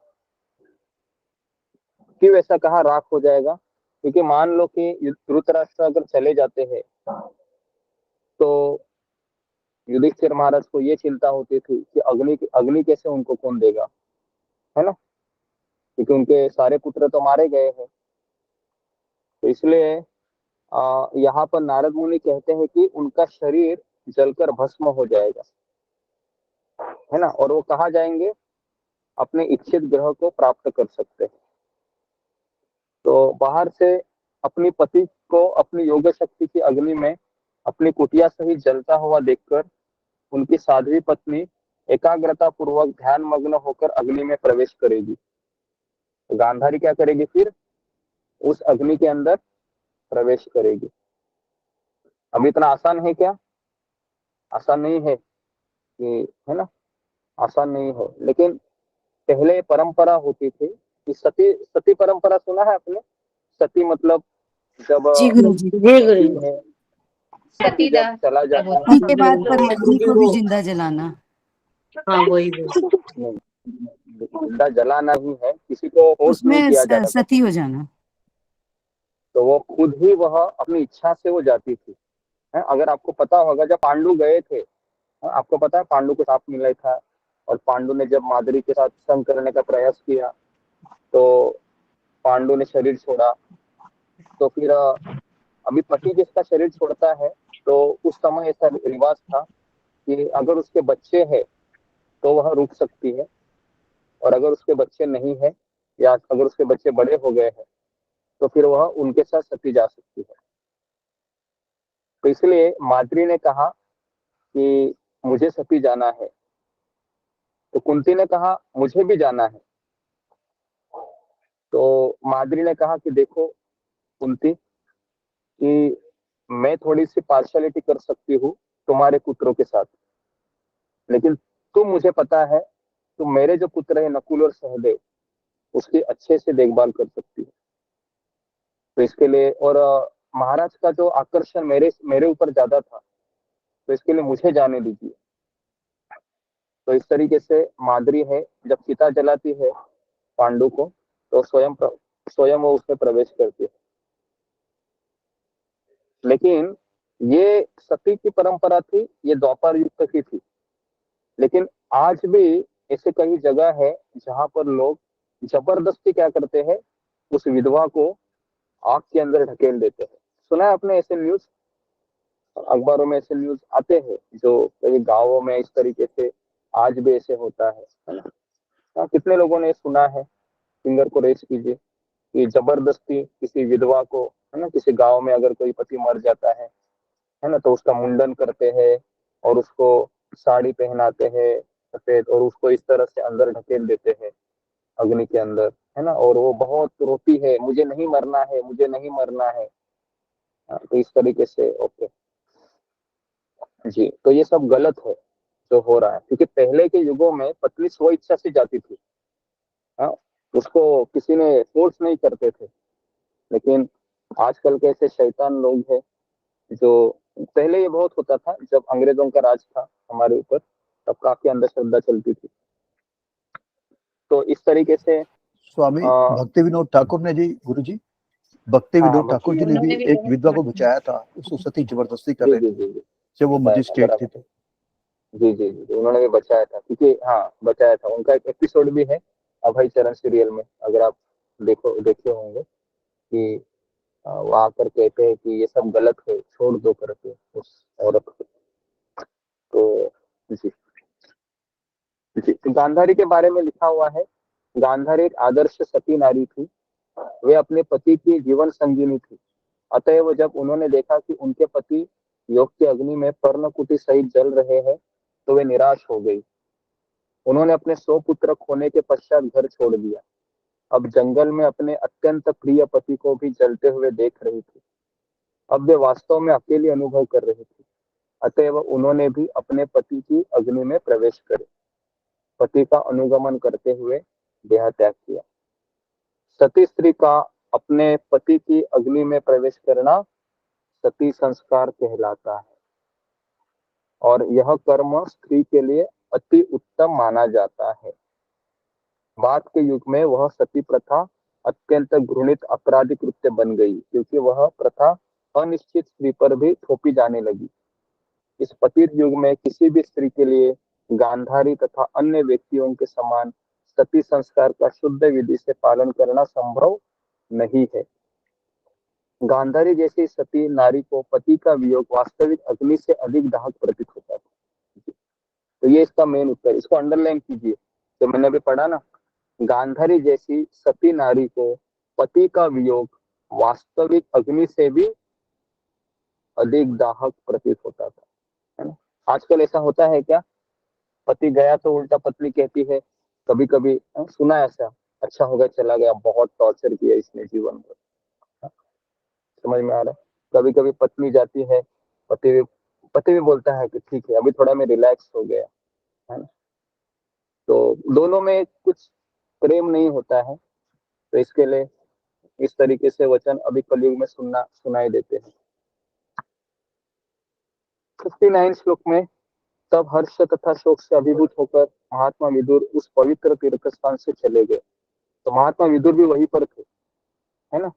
क्यों ऐसा कहा राख हो जाएगा? क्योंकि मान लो कि धृतराष्ट्र अगर चले जाते हैं तो युधिष्ठिर महाराज को ये चिंता होती थी कि अग्नि कैसे उनको कौन देगा, है ना, क्योंकि उनके सारे पुत्र तो मारे गए हैं। तो इसलिए यहाँ पर नारद मुनि कहते हैं कि उनका शरीर जलकर भस्म हो जाएगा, है ना, और वो कहाँ जाएंगे? अपने इच्छित ग्रह को प्राप्त कर सकते हैं। तो बाहर से अपनी पति को अपनी योग शक्ति की अग्नि में अपनी कुटिया सहित जलता हुआ देखकर उनकी साध्वी पत्नी एकाग्रता पूर्वक ध्यान मग्न होकर अग्नि में प्रवेश करेगी। तो गांधारी क्या करेगी? फिर उस अग्नि के अंदर प्रवेश करेगी। अब इतना आसान है क्या? आसान नहीं है कि, है ना, आसान नहीं है। लेकिन पहले परंपरा होती थी कि सती परंपरा सुना है आपने? सती मतलब जब जी गुरुजी। पति जब चला जाता पति के बाद है पत्नी को भी जिंदा जलाना। हाँ वही जिंदा जलाना ही है, किसी को फोर्स नहीं उसमें किया जाता था। सती हो जाना। तो वो खुद ही वह अपनी इच्छा से वो जाती थी। है, अगर आपको पता होगा जब पांडु गए थे, आपको पता है पांडु को साप मिला था, और पांडु ने जब माधुरी के साथ संग करने का प्रयास किया तो पांडु ने शरीर छोड़ा। तो फिर अभी पति जिसका शरीर छोड़ता है तो उस समय ऐसा रिवाज था कि अगर उसके बच्चे हैं तो वह रुक सकती है, और अगर उसके बच्चे नहीं है या अगर उसके बच्चे बड़े हो गए हैं तो फिर वह उनके साथ सती जा सकती है। तो इसलिए माद्री ने कहा कि मुझे सती जाना है, तो कुंती ने कहा मुझे भी जाना है। तो माद्री ने कहा कि देखो कुंती, कि मैं थोड़ी सी पार्शलिटी कर सकती हूँ तुम्हारे पुत्रों के साथ, लेकिन तुम, मुझे पता है तुम मेरे जो पुत्र है नकुल और सहदेव उसकी अच्छे से देखभाल कर सकती हो। तो इसके लिए, और महाराज का जो आकर्षण मेरे ऊपर ज्यादा था, तो इसके लिए मुझे जाने दीजिए। तो इस तरीके से माद्री है जब चिता जलाती है पांडु को तो स्वयं वो उसमें प्रवेश करती है। लेकिन ये सती की परंपरा थी, ये द्वापर युग की थी। लेकिन आज भी ऐसे कई जगह है जहां पर लोग जबरदस्ती क्या करते हैं, उस विधवा को आग के अंदर ढकेल देते हैं। सुना है आपने ऐसे न्यूज? अखबारों में ऐसे न्यूज आते हैं जो कई गांवों में इस तरीके से आज भी ऐसे होता है ना? कितने लोगों ने सुना है? फिंगर को रेस कीजिए कि जबरदस्ती किसी विधवा को, है ना, किसी गांव में अगर कोई पति मर जाता है ना, तो उसका मुंडन करते हैं और उसको साड़ी पहनाते हैं सफेद, और उसको इस तरह से अंदर ढकेल देते हैं अग्नि के अंदर, है ना, और वो बहुत रोती है, मुझे नहीं मरना है, मुझे नहीं मरना है। तो इस तरीके से ओके जी, तो ये सब गलत है जो हो रहा है, क्योंकि पहले के युगों में पत्नी स्व इच्छा से जाती थी। हाँ, उसको किसी ने फोर्स नहीं करते थे। लेकिन आजकल के ऐसे शैतान लोग हैं जो, पहले ये बहुत होता था जब अंग्रेजों का राज था हमारे ऊपर, तब काफी अंधश्रद्धा चलती थी। तो इस तरीके से स्वामी भक्ति विनोद ठाकुर ने जी, गुरु जी भक्ति हाँ, विनोद ठाकुर जी ने भी एक विधवा को बचाया था, उसको सती जबरदस्ती कर रहे थे जब वो मजिस्ट्रेट थे। तो जी जी जी, उन्होंने भी बचाया था, क्योंकि हाँ बचाया था। उनका एक एपिसोड भी है अभय चरण सीरियल में, अगर आप देखे होंगे, कि वो आकर कहते हैं कि ये सब गलत है, छोड़ दो करके उस औरत को। तो जी जी, तो गांधारी के बारे में लिखा हुआ है, गांधारी एक आदर्श सती नारी थी। वे अपने पति की जीवन संगिनी थी। अतएव जब उन्होंने देखा कि उनके पति योग की अग्नि में पर्णकुटी सहित जल रहे हैं, तो वे निराश हो गई। उन्होंने अपने 100 पुत्र खोने के पश्चात घर छोड़ दिया। अब जंगल में अपने अत्यंत प्रिय पति को भी जलते हुए देख रही थी। अब वे वास्तव में अकेली अनुभव कर रही थी। अतएव उन्होंने भी अपने पति की अग्नि में प्रवेश करे, पति का अनुगमन करते हुए देह त्याग किया। सती स्त्री का अपने पति की अग्नि में प्रवेश करना सती संस्कार कहलाता है, और यह कर्म स्त्री के लिए अति उत्तम माना जाता है। बाद के युग में वह सती प्रथा अत्यंत घृणित अपराधी कृत्य बन गई, क्योंकि वह प्रथा अनिश्चित स्त्री पर भी थोपी जाने लगी। इस पतित युग में किसी भी स्त्री के लिए गांधारी तथा अन्य व्यक्तियों के समान सती संस्कार का शुद्ध विधि से पालन करना संभव नहीं है। गांधारी जैसी सती नारी को पति का वियोग वास्तविक अग्नि से अधिक दाहक प्रतीत होता था। तो ये इसका मेन उत्तर, इसको अंडरलाइन कीजिए, तो मैंने अभी पढ़ा ना, गांधारी जैसी सती नारी को पति का वियोग वास्तविक अग्नि से भी अधिक दाहक प्रतीत होता था, है ना। आजकल ऐसा होता है क्या? पति गया तो उल्टा पत्नी कहती है, कभी कभी सुना ऐसा, अच्छा हो गया चला गया, बहुत टॉर्चर किया इसने जीवन में। समझ में आ रहा है? कभी कभी पत्नी जाती है, पति भी बोलता है कि ठीक है अभी थोड़ा मैं रिलैक्स हो गया, है ना। तो दोनों में कुछ प्रेम नहीं होता है, तो इसके लिए इस तरीके से वचन अभी कलयुग में सुनाई देते हैं। 59 श्लोक में, तब हर्ष तथा शोक से अभिभूत होकर महात्मा विदुर उस पवित्र तीर्थ स्थान से चले गए। तो महात्मा विदुर भी वहीं पर थे, है ना।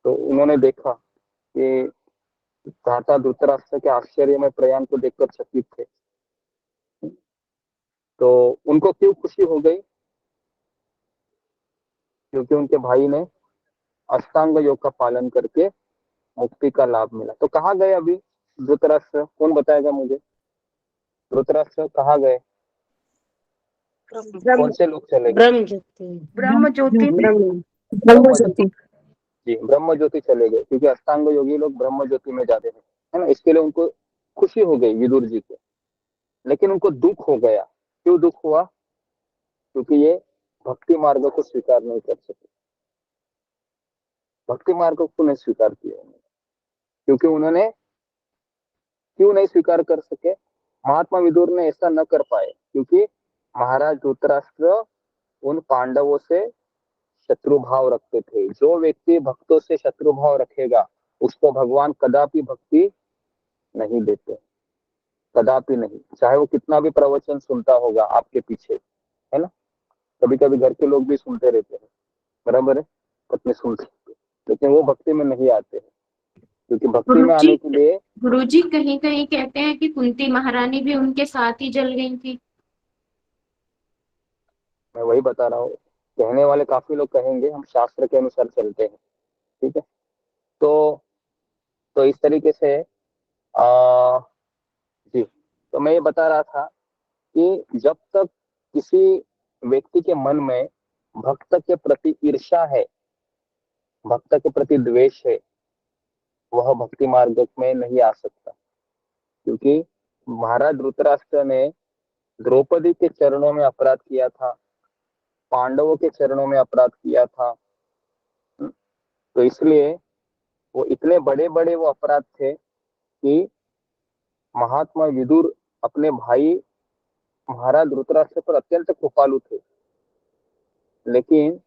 तो उन्होंने देखा कि भ्राता धृतराष्ट्र के आश्चर्य में प्रयाण को देखकर चकित थे। तो उनको क्यों खुशी हो गई? क्योंकि उनके भाई ने अष्टांग योग का पालन करके मुक्ति का लाभ मिला। तो कहाँ गए अभी धृतराष्ट्र? कौन बताएगा मुझे? धृतराष्ट्र कहाँ गए? कौन से लोग चले गए? ब्रह्म ज्योति जी, ब्रह्म ज्योति चले गए, क्योंकि अष्टांग योगी लोग ब्रह्म ज्योति में जाते हैं, है ना। इसके लिए उनको खुशी हो गई विदुर जी को, लेकिन उनको दुख हो गया। क्यों दुख हुआ? क्योंकि ये भक्ति मार्ग को स्वीकार नहीं कर सके। भक्ति मार्ग को नहीं स्वीकार किया, क्योंकि उन्होंने क्यों नहीं स्वीकार कर सके? महात्मा विदुर ने ऐसा न कर पाए क्योंकि महाराज धृतराष्ट्र उन पांडवों से शत्रु भाव रखते थे। जो व्यक्ति भक्तों से शत्रु भाव रखेगा उसको भगवान कदापि भक्ति नहीं देते, कदापि नहीं, चाहे वो कितना भी प्रवचन सुनता होगा आपके पीछे, है ना। कभी कभी घर के लोग भी सुनते रहते हैं, बराबर है, पत्नी सुनते, लेकिन वो भक्ति में नहीं आते हैं, क्योंकि भक्ति में आने के लिए गुरुजी कहीं कहीं कहते हैं कि कुंती महारानी भी उनके साथ ही जल गई थी। मैं वही बता रहा हूँ, कहने वाले काफी लोग कहेंगे, हम शास्त्र के अनुसार चलते हैं, ठीक है। तो इस तरीके से जी, तो मैं ये बता रहा था कि जब तक किसी व्यक्ति के मन में भक्त के प्रति ईर्ष्या है, भक्त के प्रति द्वेष है, वह भक्ति मार्ग में नहीं आ सकता। क्योंकि महाराज धृतराष्ट्र ने द्रौपदी के चरणों में अपराध किया था, पांडवों के चरणों में अपराध किया था, तो इसलिए वो इतने बड़े बड़े वो अपराध थे कि महात्मा विदुर अपने भाई महाराज धृतराष्ट्र पर अत्यंत कृपालु थे। लेकिन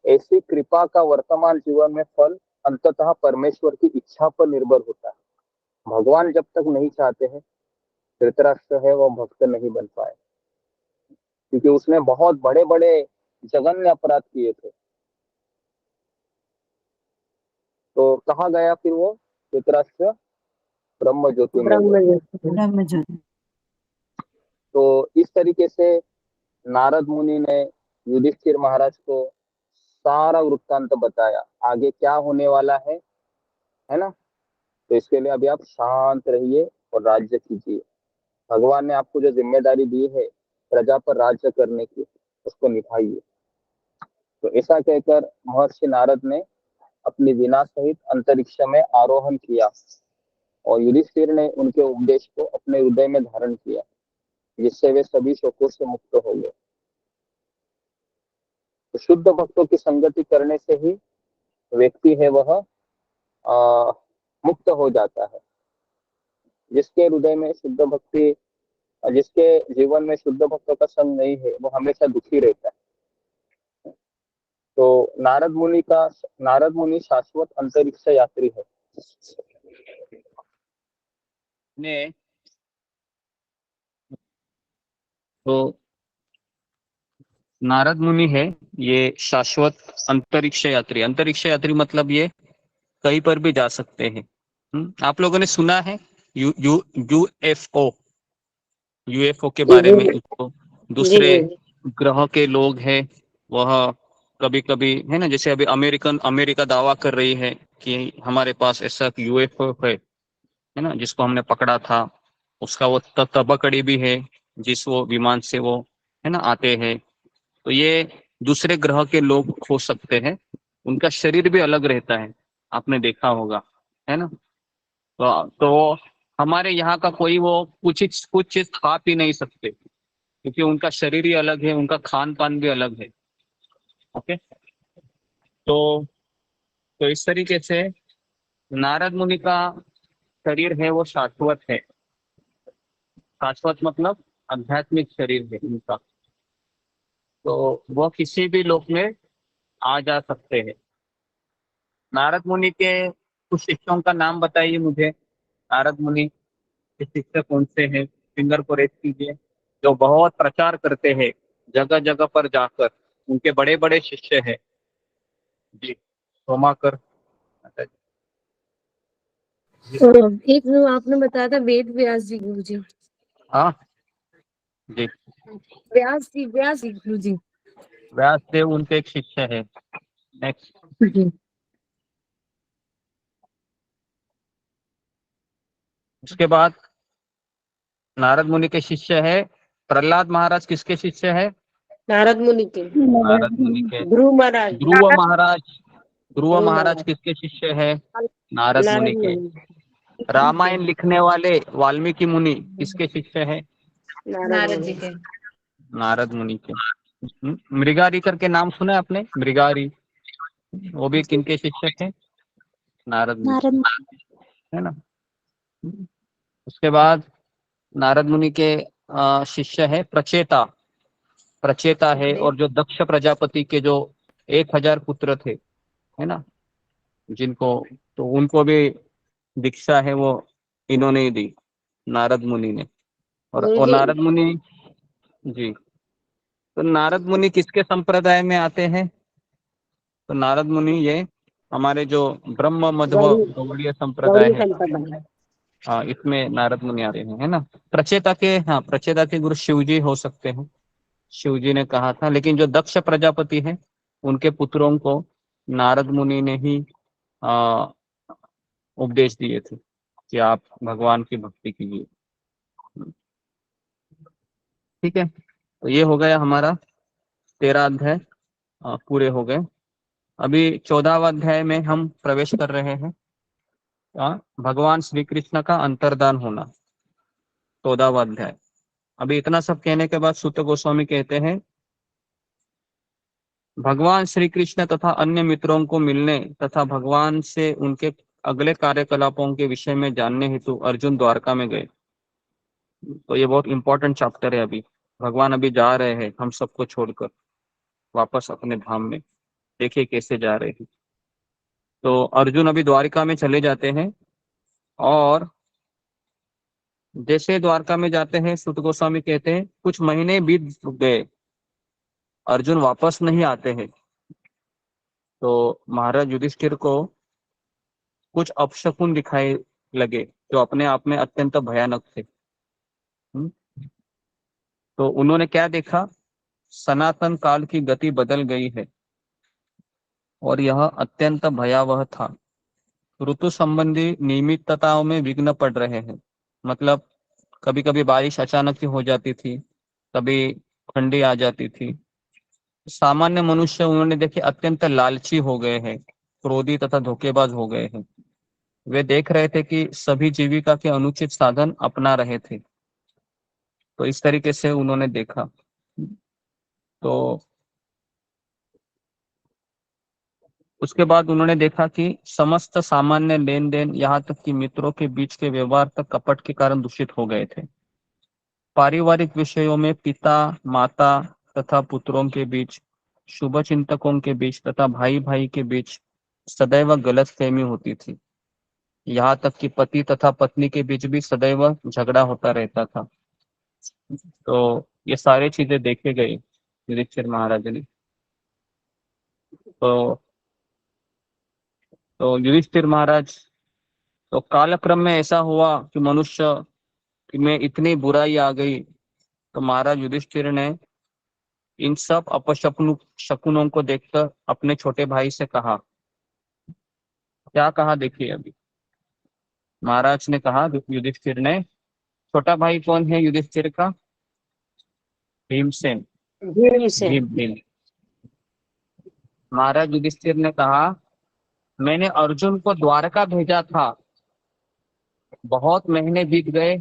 ऐसी कृपा का वर्तमान जीवन में फल अंततः परमेश्वर की इच्छा पर निर्भर होता है। भगवान जब तक नहीं चाहते हैं, धृतराष्ट्र है वो भक्त नहीं बन पाए, क्योंकि उसने बहुत बड़े बड़े जघन्य अपराध किए थे। तो कहाँ गया फिर वो धृतराष्ट्र? ब्रह्म ज्योति में गया। ब्रह्म ज्योति। तो इस तरीके से नारद मुनि ने युधिष्ठिर महाराज को सारा वृत्तांत बताया, आगे क्या होने वाला है ना। तो इसके लिए अभी आप शांत रहिए और राज्य कीजिए। भगवान ने आपको जो जिम्मेदारी दी है प्रजा पर राज्य करने की, उसको निभाइए। तो ऐसा कहकर महर्षि नारद ने अपनी वीणा सहित अंतरिक्ष में आरोहण किया और युधिष्ठिर ने उनके उपदेश को अपने हृदय में धारण किया, जिससे वे सभी शोकों से मुक्त हो गए। तो शुद्ध भक्तों की संगति करने से ही व्यक्ति है वह मुक्त हो जाता है। जिसके हृदय में शुद्ध भक्ति, जिसके जीवन में शुद्ध भक्तों का संग नहीं है, वो हमेशा दुखी रहता है। तो नारद मुनि शाश्वत अंतरिक्ष यात्री है। तो नारद मुनि है ये शाश्वत अंतरिक्ष यात्री मतलब ये कहीं पर भी जा सकते हैं। आप लोगों ने सुना है यूएफओ के बारे में? तो दूसरे ग्रह के लोग हैं वह कभी कभी है ना, जैसे अभी अमेरिका दावा कर रही है कि हमारे पास ऐसा यूएफओ है ना, जिसको हमने पकड़ा था। उसका वो तबकड़ी भी है जिस वो विमान से वो है ना आते हैं। तो ये दूसरे ग्रह के लोग हो सकते हैं, उनका शरीर भी अलग रहता है, आपने देखा होगा है ना। तो हमारे यहाँ का कोई वो कुछ चीज खा पी नहीं सकते, क्योंकि उनका शरीर ही अलग है, उनका खान पान भी अलग है। ओके, तो इस तरीके से नारद मुनि का शरीर है वो शाश्वत है। शाश्वत मतलब आध्यात्मिक शरीर है उनका, तो वो किसी भी लोक में आ जा सकते हैं। नारद मुनि के कुछ शिष्यों का नाम बताइए मुझे। नारद मुनि के शिष्य कौन से हैं? फिंगर को रेस कीजिए। जो बहुत प्रचार करते हैं जगह जगह पर जाकर, उनके बड़े बड़े शिष्य हैं जी। सोमाकर एक जो आपने बताया था वेद व्यास जी गुरु जी। हाँ जी, व्यास जी गुरु जी। व्यास देव उनके एक शिष्य है। नेक्स्ट, उसके बाद नारद मुनि के शिष्य है प्रहलाद महाराज। किसके शिष्य है? नारद मुनि के। नारद मुनि के। ध्रुव महाराज किसके शिष्य है? नारद मुनि के। रामायण लिखने वाले वाल्मीकि मुनि किसके शिष्य है? नारद जी के। नारद मुनि के। मृगारी करके नाम सुना है आपने? मृगारी, वो भी किनके शिष्य थे? नारद मुनि, है ना। उसके बाद नारद मुनि के शिष्य है प्रचेता है, और जो दक्ष प्रजापति के जो 1000 पुत्र थे है ना, जिनको, तो उनको भी दीक्षा है वो इन्होंने ही दी, नारद मुनि ने। और नारद मुनि जी, तो नारद मुनि किसके संप्रदाय में आते हैं? तो नारद मुनि ये हमारे जो ब्रह्म मध्व गौड़ीय संप्रदाय है, हाँ, इसमें नारद मुनि आते हैं, है ना। प्रचेता के गुरु शिवजी हो सकते हैं, शिवजी ने कहा था। लेकिन जो दक्ष प्रजापति हैं उनके पुत्रों को नारद मुनि ने ही उपदेश दिए थे कि आप भगवान की भक्ति कीजिए। ठीक है, तो ये हो गया हमारा 13 अध्याय पूरे हो गए। अभी 14वां अध्याय में हम प्रवेश कर रहे हैं। भगवान श्री कृष्ण का अंतर्धान होना, 14वां अध्याय। अभी इतना सब कहने के बाद सूत गोस्वामी कहते हैं, भगवान श्री कृष्ण तथा अन्य मित्रों को मिलने तथा भगवान से उनके अगले कार्यकलापों के विषय में जानने हेतु अर्जुन द्वारका में गए। तो ये बहुत इंपॉर्टेंट चैप्टर है। अभी भगवान अभी जा रहे हैं हम सबको छोड़कर, वापस अपने धाम में। देखिए कैसे जा रहे हैं। तो अर्जुन अभी द्वारिका में चले जाते हैं और जैसे द्वारका में जाते हैं सुत गोस्वामी कहते हैं कुछ महीने बीत गए, अर्जुन वापस नहीं आते हैं। तो महाराज युधिष्ठिर को कुछ अपशकुन दिखाई लगे जो अपने आप में अत्यंत भयानक थे। तो उन्होंने क्या देखा, सनातन काल की गति बदल गई है और यह अत्यंत भयावह था। ऋतु संबंधी नियमितताओं में विघ्न पड़ रहे हैं। मतलब कभी कभी बारिश अचानक ही हो जाती थी, कभी ठंडी आ जाती थी। सामान्य मनुष्य उन्होंने देखे अत्यंत लालची हो गए हैं, क्रोधी तथा धोखेबाज हो गए हैं। वे देख रहे थे कि सभी जीविका के अनुचित साधन अपना रहे थे। तो इस तरीके से उन्होंने देखा। तो उसके बाद उन्होंने देखा कि समस्त सामान्य लेन देन, यहाँ तक कि मित्रों के बीच के व्यवहार तक कपट के कारण दूषित हो गए थे। पारिवारिक विषयों में पिता माता तथा पुत्रों के बीच, शुभ चिंतकों के बीच तथा भाई भाई के बीच सदैव गलतफहमी होती थी। यहाँ तक कि पति तथा पत्नी के बीच भी सदैव झगड़ा होता रहता था। तो ये सारी चीजें देखे गई युधिष्ठिर महाराज ने। तो युधिष्ठिर महाराज, तो कालक्रम में ऐसा हुआ कि मनुष्य में इतनी बुराई आ गई, तो महाराज युधिष्ठिर ने इन सब शकुनों को देखकर अपने छोटे भाई से कहा। क्या कहा देखिए अभी। महाराज ने कहा युधिष्ठिर ने, छोटा भाई कौन है युधिष्ठिर का? भीमसेन। भीम भीम। महाराज युधिष्ठिर ने कहा, मैंने अर्जुन को द्वारका भेजा था, बहुत महीने बीत गए,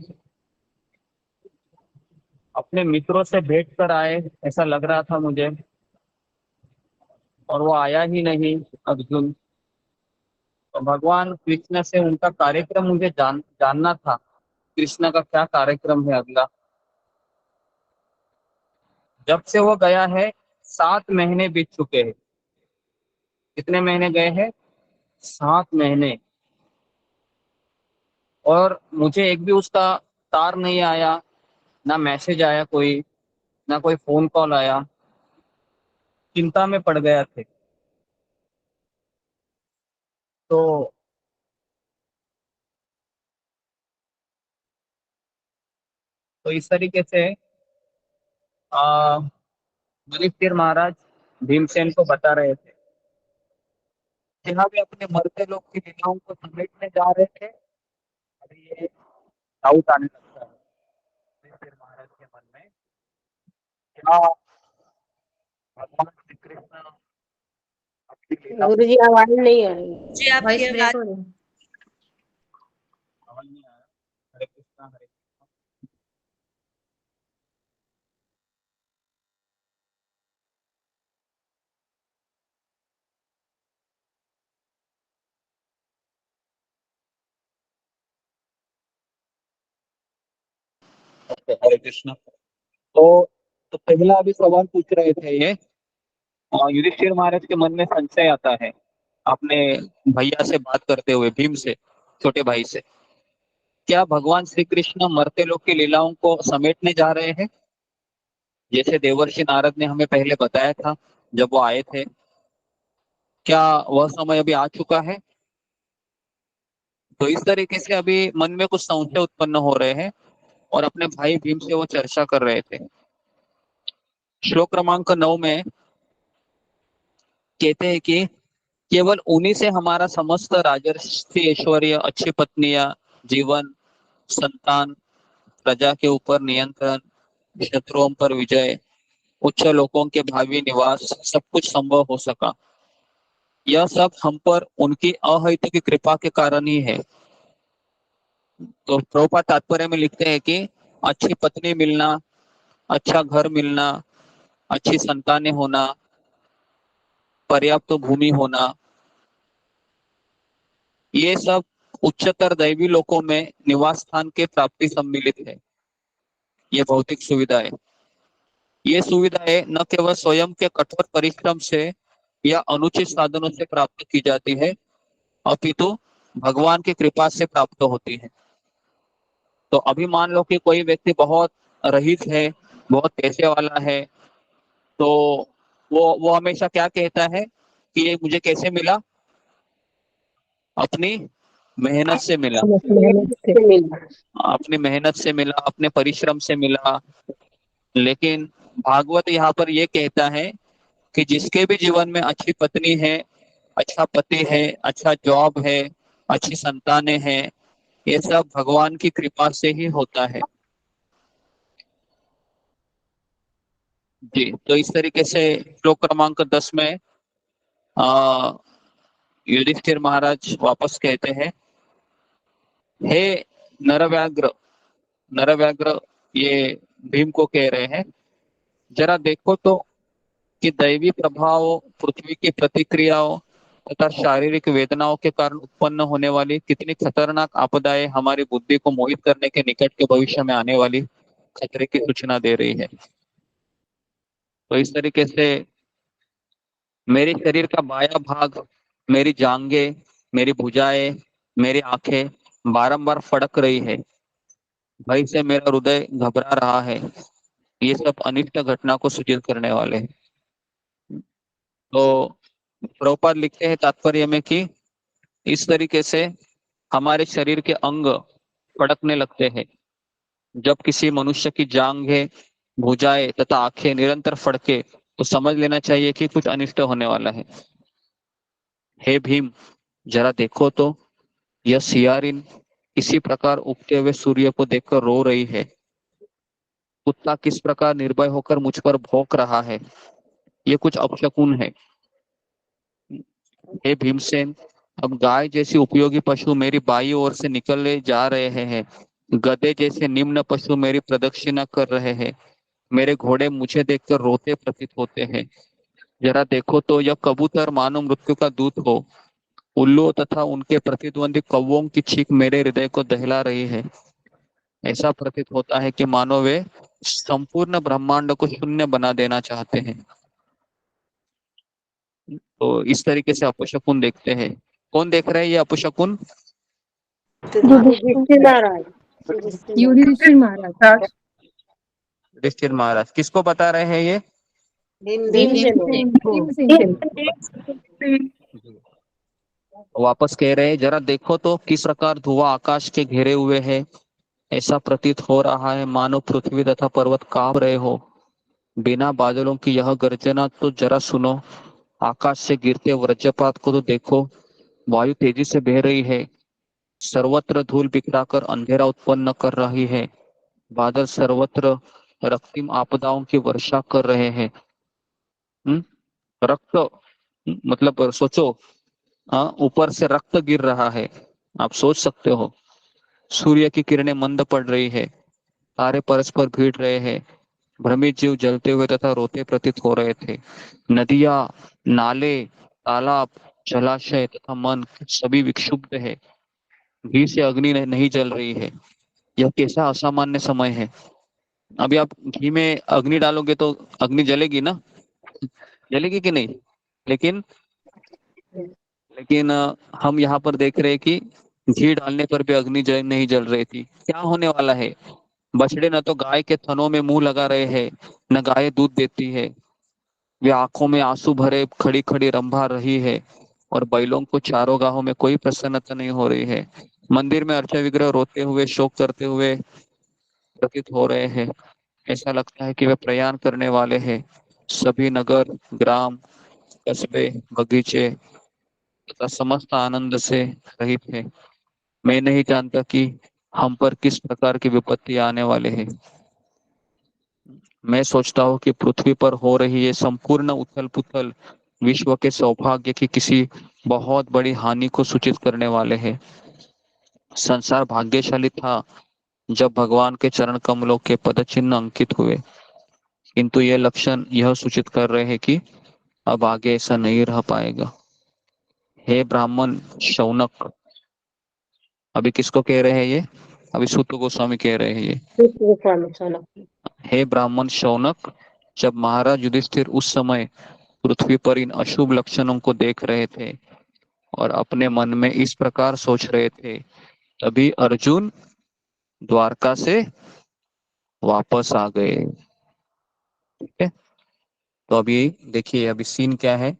अपने मित्रों से भेंट कर आए ऐसा लग रहा था मुझे, और वो आया ही नहीं अर्जुन। तो भगवान कृष्ण से उनका कार्यक्रम मुझे जानना था, कृष्ण का क्या कार्यक्रम है अगला। जब से वो गया है 7 महीने बीत चुके हैं। कितने महीने गए हैं? 7 महीने। और मुझे एक भी उसका तार नहीं आया, ना मैसेज आया कोई, ना कोई फोन कॉल आया। चिंता में पड़ गया थे। तो इस तरीके से युधिष्ठिर महाराज भीमसेन को बता रहे थे। जहाँ भी अपने मरते लोग की लीलाओं को समेटने जा रहे थे, अभी ये डाउट आने लगता है युधिष्ठिर महाराज के मन में, क्या भगवान श्री कृष्ण अपनी लीला गुरु जी आवाज नहीं आ रही। जी आपकी आवाज नहीं आया। हरे कृष्णा हरे हरे कृष्णा। तो पहला अभी सवाल पूछ रहे थे ये, युधिष्ठिर महाराज के मन में संशय आता है अपने भैया से बात करते हुए, भीम से, छोटे भाई से। क्या भगवान श्री कृष्ण मरते लोग की लीलाओं को समेटने जा रहे हैं, जैसे देवर्षि नारद ने हमें पहले बताया था जब वो आए थे? क्या वह समय अभी आ चुका है? तो इस तरीके से अभी मन में कुछ संशय उत्पन्न हो रहे हैं और अपने भाई भीम से वो चर्चा कर रहे थे। श्लोक क्रमांक 9 में कहते हैं कि केवल उन्हीं से हमारा समस्त राजर्षि ऐश्वर्य, अच्छी पत्नियां, जीवन, संतान, प्रजा के ऊपर नियंत्रण, शत्रुओं पर विजय, उच्च लोकों के भावी निवास, सब कुछ संभव हो सका। यह सब हम पर उनकी अहैतुकी कृपा के कारण ही है। तो प्रभुपाद तात्पर्य में लिखते हैं कि अच्छी पत्नी मिलना, अच्छा घर मिलना, अच्छी संतानें होना, पर्याप्त भूमि होना, ये सब उच्चतर दैवी लोकों में निवास स्थान के प्राप्ति सम्मिलित है। ये भौतिक सुविधा है। ये सुविधाएं न केवल स्वयं के कठोर परिश्रम से या अनुचित साधनों से प्राप्त की जाती है, अपितु भगवान की कृपा से प्राप्त होती है। तो अभी मान लो कि कोई व्यक्ति बहुत रईस है, बहुत पैसे वाला है, तो वो हमेशा क्या कहता है कि ये मुझे कैसे मिला? अपनी मेहनत से मिला, अपनी मेहनत से मिला, अपने परिश्रम से मिला। लेकिन भागवत यहाँ पर ये कहता है कि जिसके भी जीवन में अच्छी पत्नी है, अच्छा पति है, अच्छा जॉब है, अच्छी संतानें हैं, ये सब भगवान की कृपा से ही होता है। जी, तो इस तरीके से श्लोक क्रमांक 10 में युधिष्ठिर महाराज वापस कहते हैं, हे नरव्याघ्र, नरव्याघ्र ये भीम को कह रहे हैं, जरा देखो तो कि दैवी प्रभाव, पृथ्वी की प्रतिक्रियाओं तथा शारीरिक वेदनाओं के कारण उत्पन्न होने वाली कितनी खतरनाक आपदाएं हमारी बुद्धि को मोहित करने के निकट के भविष्य में आने वाली खतरे की सूचना दे रही है। तो इस तरीके से मेरे शरीर का बायां भाग, मेरी जांघें, मेरी भुजाएं, मेरी आंखें बारंबार फड़क रही है, भय से मेरा हृदय घबरा रहा है। ये सब अनिष्ट घटना को सूचित करने वाले हैं। तो प्रभुपाद लिखते हैं तात्पर्य में कि इस तरीके से हमारे शरीर के अंग फड़कने लगते हैं। जब किसी मनुष्य की जांघें, भुजाएं तथा आंखें निरंतर फड़के तो समझ लेना चाहिए कि कुछ अनिष्ट होने वाला है। हे भीम, जरा देखो तो यह सियारिन इसी प्रकार उगते हुए सूर्य को देखकर रो रही है। कुत्ता किस प्रकार निर्भय होकर मुझ पर भौंक रहा है, ये कुछ अपशकुन है। हे भीमसेन, अब गाय जैसी उपयोगी पशु मेरी बाई ओर से निकले जा रहे हैं, गधे जैसे निम्न पशु मेरी प्रदक्षिणा कर रहे हैं, मेरे घोड़े मुझे देखकर रोते प्रतीत होते हैं। जरा देखो तो यह कबूतर मानो मृत्यु का दूत हो, उल्लू तथा उनके प्रतिद्वंदी कौवों की चीख मेरे हृदय को दहला रही है। ऐसा प्रतीत होता है कि मानो वे संपूर्ण ब्रह्मांड को शून्य बना देना चाहते हैं। तो इस तरीके से अपशकुन देखते हैं। कौन देख रहे हैं ये अपशकुन? युधिष्ठिर महाराज। युधिष्ठिर महाराज किसको बता रहे हैं ये? वापस कह रहे हैं, जरा देखो तो किस प्रकार धुआं आकाश के घेरे हुए है। ऐसा प्रतीत हो रहा है मानो पृथ्वी तथा पर्वत कांप रहे हो। बिना बादलों की यह गर्जना तो जरा सुनो, आकाश से गिरते वज्रपात को तो देखो। वायु तेजी से बह रही है, सर्वत्र धूल बिखराकर अंधेरा उत्पन्न कर रही है। बादल सर्वत्र रक्तिम आपदाओं की वर्षा कर रहे हैं। रक्त मतलब सोचो, ऊपर से रक्त गिर रहा है, आप सोच सकते हो। सूर्य की किरणें मंद पड़ रही है, तारे परस्पर भीड़ रहे हैं, भ्रमित जीव जलते हुए तथा रोते प्रतीत हो रहे थे। नदियां, नाले, तालाब, जलाशय तथा मन सभी विक्षुब्ध है। घी से अग्नि नहीं जल रही है। यह कैसा असामान्य समय है। अभी आप घी में अग्नि डालोगे तो अग्नि जलेगी ना, जलेगी कि नहीं? लेकिन हम यहाँ पर देख रहे हैं कि घी डालने पर भी अग्नि नहीं जल रही थी। क्या होने वाला है? बछड़े न तो गाय के थनों में मुंह लगा रहे हैं, न गाय दूध देती है। वे आंखों में आंसू भरे खड़ी खड़ी रंभा रही है, और बैलों को चारों गाहों में कोई प्रसन्नता नहीं हो रही है। मंदिर में अर्चा विग्रह रोते हुए, शोक करते हुए प्रतीत हो रहे हैं। ऐसा लगता है कि वे प्रयाण करने वाले हैं। सभी नगर, ग्राम, कस्बे, बगीचे तथा समस्त आनंद से रहित है। मैं नहीं जानता कि हम पर किस प्रकार की विपत्ति आने वाले हैं। मैं सोचता हूँ कि पृथ्वी पर हो रही ये संपूर्ण उथल पुथल विश्व के सौभाग्य की किसी बहुत बड़ी हानि को सूचित करने वाले हैं। संसार भाग्यशाली था जब भगवान के चरण कमलों के पद चिन्ह अंकित हुए, किंतु ये लक्षण यह सूचित कर रहे हैं कि अब आगे ऐसा नहीं रह पाएगा। हे ब्राह्मण शौनक, अभी किसको कह रहे हैं ये? अभी सूत गोस्वामी कह रहे हैं ये। हे ब्राह्मण शौनक, जब महाराज युधिष्ठिर उस समय पृथ्वी पर इन अशुभ लक्षणों को देख रहे थे और अपने मन में इस प्रकार सोच रहे थे, तभी अर्जुन द्वारका से वापस आ गए। ठीक है, तो अभी देखिए अभी सीन क्या है।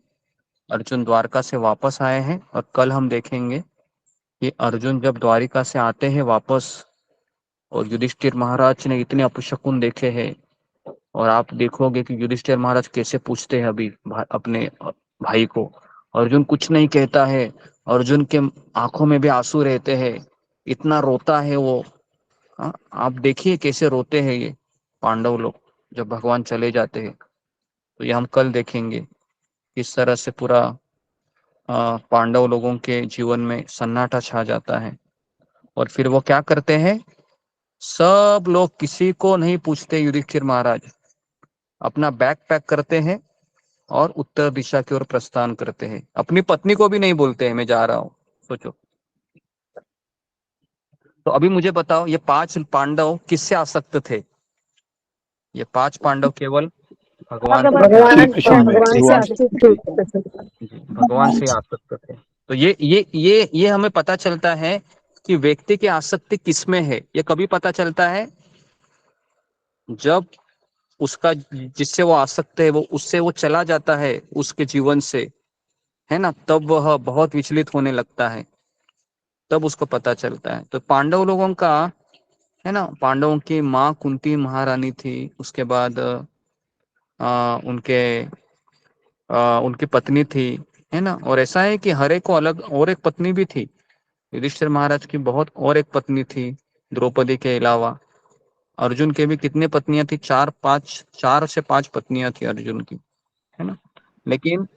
अर्जुन द्वारका से वापस आए हैं और कल हम देखेंगे कि अर्जुन जब द्वारिका से आते हैं वापस और युधिष्ठिर महाराज ने इतने अपशकुन देखे हैं, और आप देखोगे कि युधिष्ठिर महाराज कैसे पूछते हैं अभी अपने भाई को। अर्जुन कुछ नहीं कहता है, अर्जुन के आंखों में भी आंसू रहते हैं, इतना रोता है वो। हाँ, आप देखिए कैसे रोते हैं ये पांडव लोग जब भगवान चले जाते हैं। तो ये हम कल देखेंगे किस तरह से पूरा पांडव लोगों के जीवन में सन्नाटा छा जाता है। और फिर वो क्या करते हैं, सब लोग किसी को नहीं पूछते, युधिष्ठिर महाराज अपना बैग पैक करते हैं और उत्तर दिशा की ओर प्रस्थान करते हैं। अपनी पत्नी को भी नहीं बोलते हैं मैं जा रहा हूं। सोचो। तो अभी मुझे बताओ, ये 5 पांडव किससे आसक्त थे? ये 5 पांडव केवल भगवान भगवान से आसक्त थे। तो ये हमें पता चलता है कि व्यक्ति की आसक्ति किसमें है। ये कभी पता चलता है जब उसका जिससे वो आसक्त है वो उससे वो चला जाता है उसके जीवन से, है ना, तब वह बहुत विचलित होने लगता है, तब उसको पता चलता है। तो पांडव लोगों का, है ना, पांडवों की माँ कुंती महारानी थी, उसके बाद उनकी पत्नी थी, है ना। और ऐसा है कि हर एक को अलग और एक पत्नी भी थी। युधिष्ठिर महाराज की बहुत और एक पत्नी थी द्रौपदी के अलावा। अर्जुन के भी कितनी पत्नियां थी? 4 से 5 पत्नियां थी अर्जुन की, है ना। लेकिन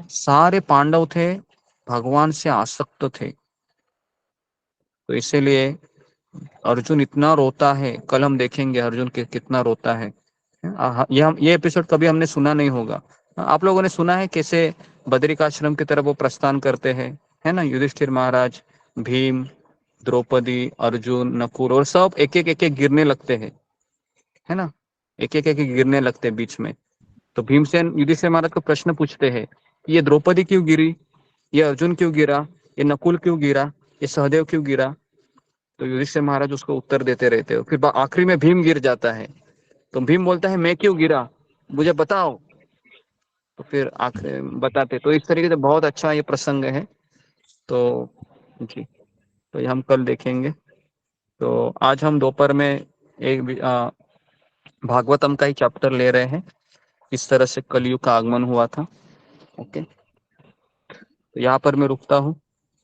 सारे पांडव थे भगवान से आसक्त थे। तो इसीलिए अर्जुन इतना रोता है। कल हम देखेंगे अर्जुन कितना रोता है। ये एपिसोड कभी हमने सुना नहीं होगा। आप लोगों ने सुना है कैसे बद्रिकाश्रम की तरफ वो प्रस्थान करते हैं, है ना। युधिष्ठिर महाराज, भीम, द्रौपदी, अर्जुन, नकुल और सब एक एक गिरने लगते हैं, है ना। एक एक गिरने लगते हैं बीच में। तो भीमसेन युधिष्ठिर महाराज को प्रश्न पूछते हैं, ये द्रौपदी क्यों गिरी, ये अर्जुन क्यों गिरा, ये नकुल क्यों गिरा, ये सहदेव क्यों गिरा। तो युधिष्ठिर महाराज उसको उत्तर देते रहते हो। फिर आखिरी में भीम गिर जाता है। तो भीम बोलता है मैं क्यों गिरा, मुझे बताओ। तो फिर आखिर बताते। तो इस तरीके से बहुत अच्छा ये प्रसंग है। तो जी, तो ये हम कल देखेंगे। तो आज हम दोपहर में एक भागवतम का ही चैप्टर ले रहे हैं, इस तरह से कलयुग का आगमन हुआ था। ओके, तो यहाँ पर मैं रुकता हूँ।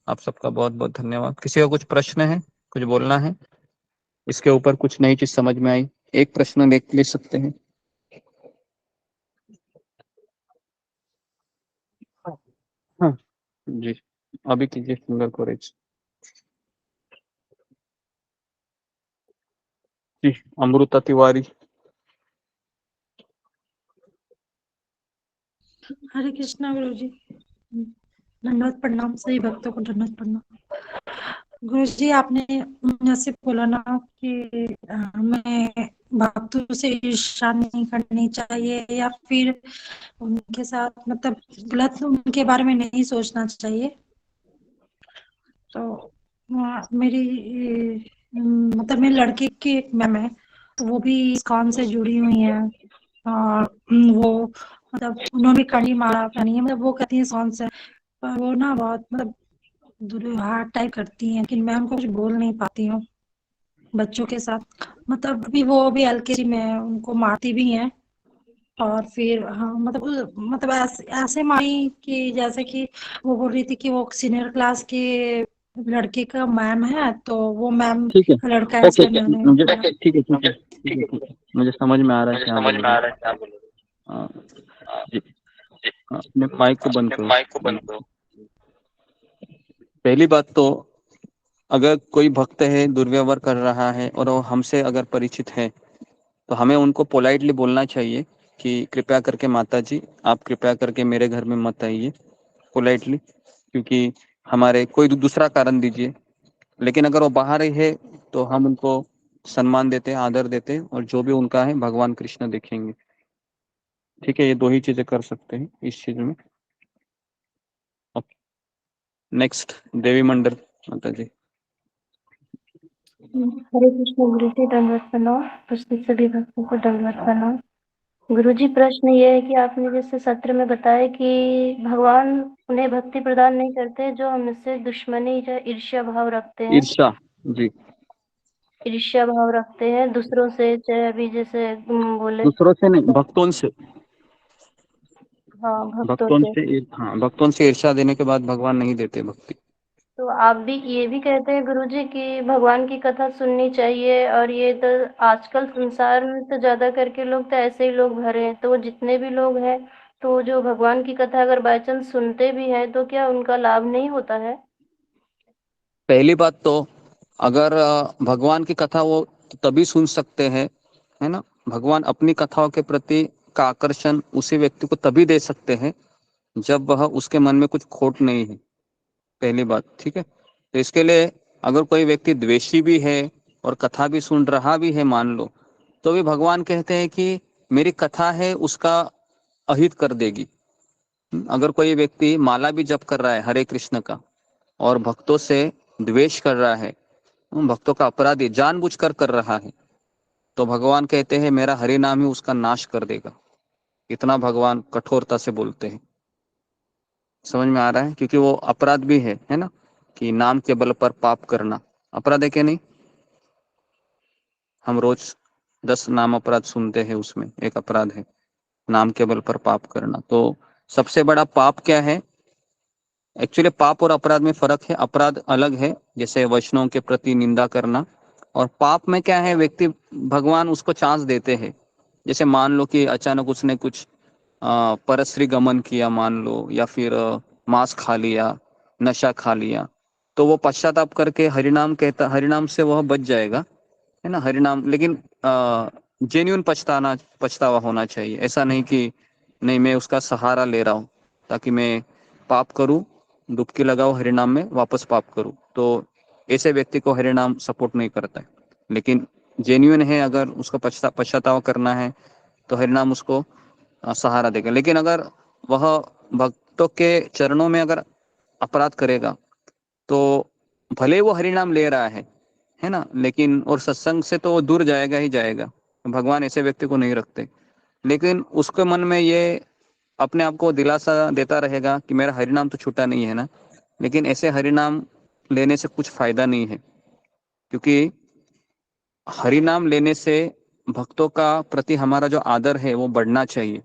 आप सबका बहुत बहुत धन्यवाद। किसी का कुछ प्रश्न है, कुछ बोलना है, इसके ऊपर कुछ नई चीज समझ में आई, एक प्रश्न ले सकते हैं। हाँ जी, अभी कीजिए फिंगर कोरेज। जी, अमृता तिवारी। हरे कृष्णा गुरु जी, धन्यवाद प्रणाम। सही भक्तों को धन्यवाद प्रणाम। गुरु जी, आपने ऐसे बोला ना कि हमें भक्तों से ईर्ष्या नहीं करनी चाहिए या फिर उनके साथ मतलब गलत उनके बारे में नहीं सोचना चाहिए। तो मेरी मतलब मेरी लड़की की एक मैम है, तो वो भी इस्कॉन से जुड़ी हुई है। और वो मतलब उन्होंने कड़ी मारा नहीं है, मतलब वो कहती है इस्कॉन से, पर वो ना बहुत मतलब दुर्व्यवहार टाइप करती हैं, लेकिन मैं उनको कुछ बोल नहीं पाती हूँ बच्चों के साथ। मतलब अभी वो भी एलकेजी में है, उनको मारती भी हैं। और फिर हाँ मतलब ऐसे मारी कि जैसे कि वो बोल रही थी कि वो सीनियर क्लास के लड़के का मैम है, तो वो मैम ठीक है, लड़का ओके, ऐसे मैंने मुझे ठीक है, मुझे समझ में आ रहा है क्या बोल रहे हैं। जी, अपने माइक को बंद करो। पहली बात तो, अगर कोई भक्त है दुर्व्यवहार कर रहा है और वो हमसे अगर परिचित है, तो हमें उनको पोलाइटली बोलना चाहिए कि कृपया करके माता जी, आप कृपया करके मेरे घर में मत आइए, पोलाइटली, क्योंकि हमारे कोई दूसरा कारण दीजिए। लेकिन अगर वो बाहर ही है तो हम उनको सम्मान देते हैं, आदर देते हैं, और जो भी उनका है भगवान कृष्ण देखेंगे। ठीक है, ये दो ही चीजें कर सकते हैं इस चीज में। नेक्स्ट देवी मंडल माता जी। हरे कृष्ण गुरु जी, दंडवत प्रणाम। उपस्थित सभी भक्तों को दंडवत प्रणाम। गुरु जी, प्रश्न ये है कि आपने जैसे सत्र में बताया कि भगवान उन्हें भक्ति प्रदान नहीं करते जो हमसे दुश्मनी या ईर्ष्या भाव रखते हैं। ईर्ष्या, जी, ईर्ष्या भाव रखते हैं दूसरों से, चाहे अभी जैसे बोले दूसरों से नहीं, भक्तों से। हाँ, भक्तों से। हाँ, भक्तों से ईर्ष्या देने के बाद भगवान नहीं देते भक्ति। तो आप भी ये भी कहते हैं गुरुजी कि भगवान की कथा सुननी चाहिए, और ये तो आजकल संसार में तो ज्यादा करके लोग तो ऐसे ही लोग भरे हैं, तो जितने भी लोग हैं तो जो भगवान की कथा अगर बाय चांस सुनते भी हैं तो क्या उनका लाभ नहीं होता है? पहली बात तो अगर भगवान की कथा वो तभी सुन सकते हैं, है ना, भगवान अपनी कथाओं के प्रति का आकर्षण उसी व्यक्ति को तभी दे सकते हैं जब वह उसके मन में कुछ खोट नहीं है, पहली बात। ठीक है, तो इसके लिए अगर कोई व्यक्ति द्वेषी भी है और कथा भी सुन रहा भी है मान लो, तो भी भगवान कहते हैं कि मेरी कथा है उसका अहित कर देगी। अगर कोई व्यक्ति माला भी जप कर रहा है हरे कृष्ण का और भक्तों से द्वेष कर रहा है, उन भक्तों का अपराधी जानबूझकर कर रहा है, तो भगवान कहते हैं मेरा हरि नाम ही उसका नाश कर देगा। इतना भगवान कठोरता से बोलते हैं। समझ में आ रहा है? क्योंकि वो अपराध भी है ना, कि नाम के बल पर पाप करना अपराध है क्या नहीं? हम रोज 10 नाम अपराध सुनते हैं, उसमें एक अपराध है नाम के बल पर पाप करना। तो सबसे बड़ा पाप क्या है? एक्चुअली पाप और अपराध में फर्क है। अपराध अलग है, जैसे वैष्णव के प्रति निंदा करना, और पाप में क्या है, व्यक्ति भगवान उसको चांस देते हैं। जैसे मान लो कि अचानक उसने कुछ परस्त्री गमन किया मान लो, या फिर मांस खा लिया, नशा खा लिया, तो वो पश्चाताप करके हरिनाम कहता, हरिनाम से वह बच जाएगा, है ना, हरिनाम। लेकिन जेन्युइन पछतावा होना चाहिए। ऐसा नहीं कि नहीं मैं उसका सहारा ले रहा हूँ ताकि मैं पाप करूं, डुबकी लगाओ हरिनाम में, वापस पाप करूं, तो ऐसे व्यक्ति को हरिनाम सपोर्ट नहीं करता है। लेकिन जेन्युइन है, अगर उसको पश्चातावा करना है तो हरिनाम उसको सहारा देगा। लेकिन अगर वह भक्तों के चरणों में अगर अपराध करेगा तो भले वो हरिनाम ले रहा है ना, लेकिन और सत्संग से तो वो दूर जाएगा ही जाएगा। भगवान ऐसे व्यक्ति को नहीं रखते। लेकिन उसके मन में ये अपने आप को दिलासा देता रहेगा कि मेरा हरिनाम तो छूटा नहीं है ना, लेकिन ऐसे हरिनाम लेने से कुछ फायदा नहीं है, क्योंकि हरिनाम लेने से भक्तों का प्रति हमारा जो आदर है वो बढ़ना चाहिए।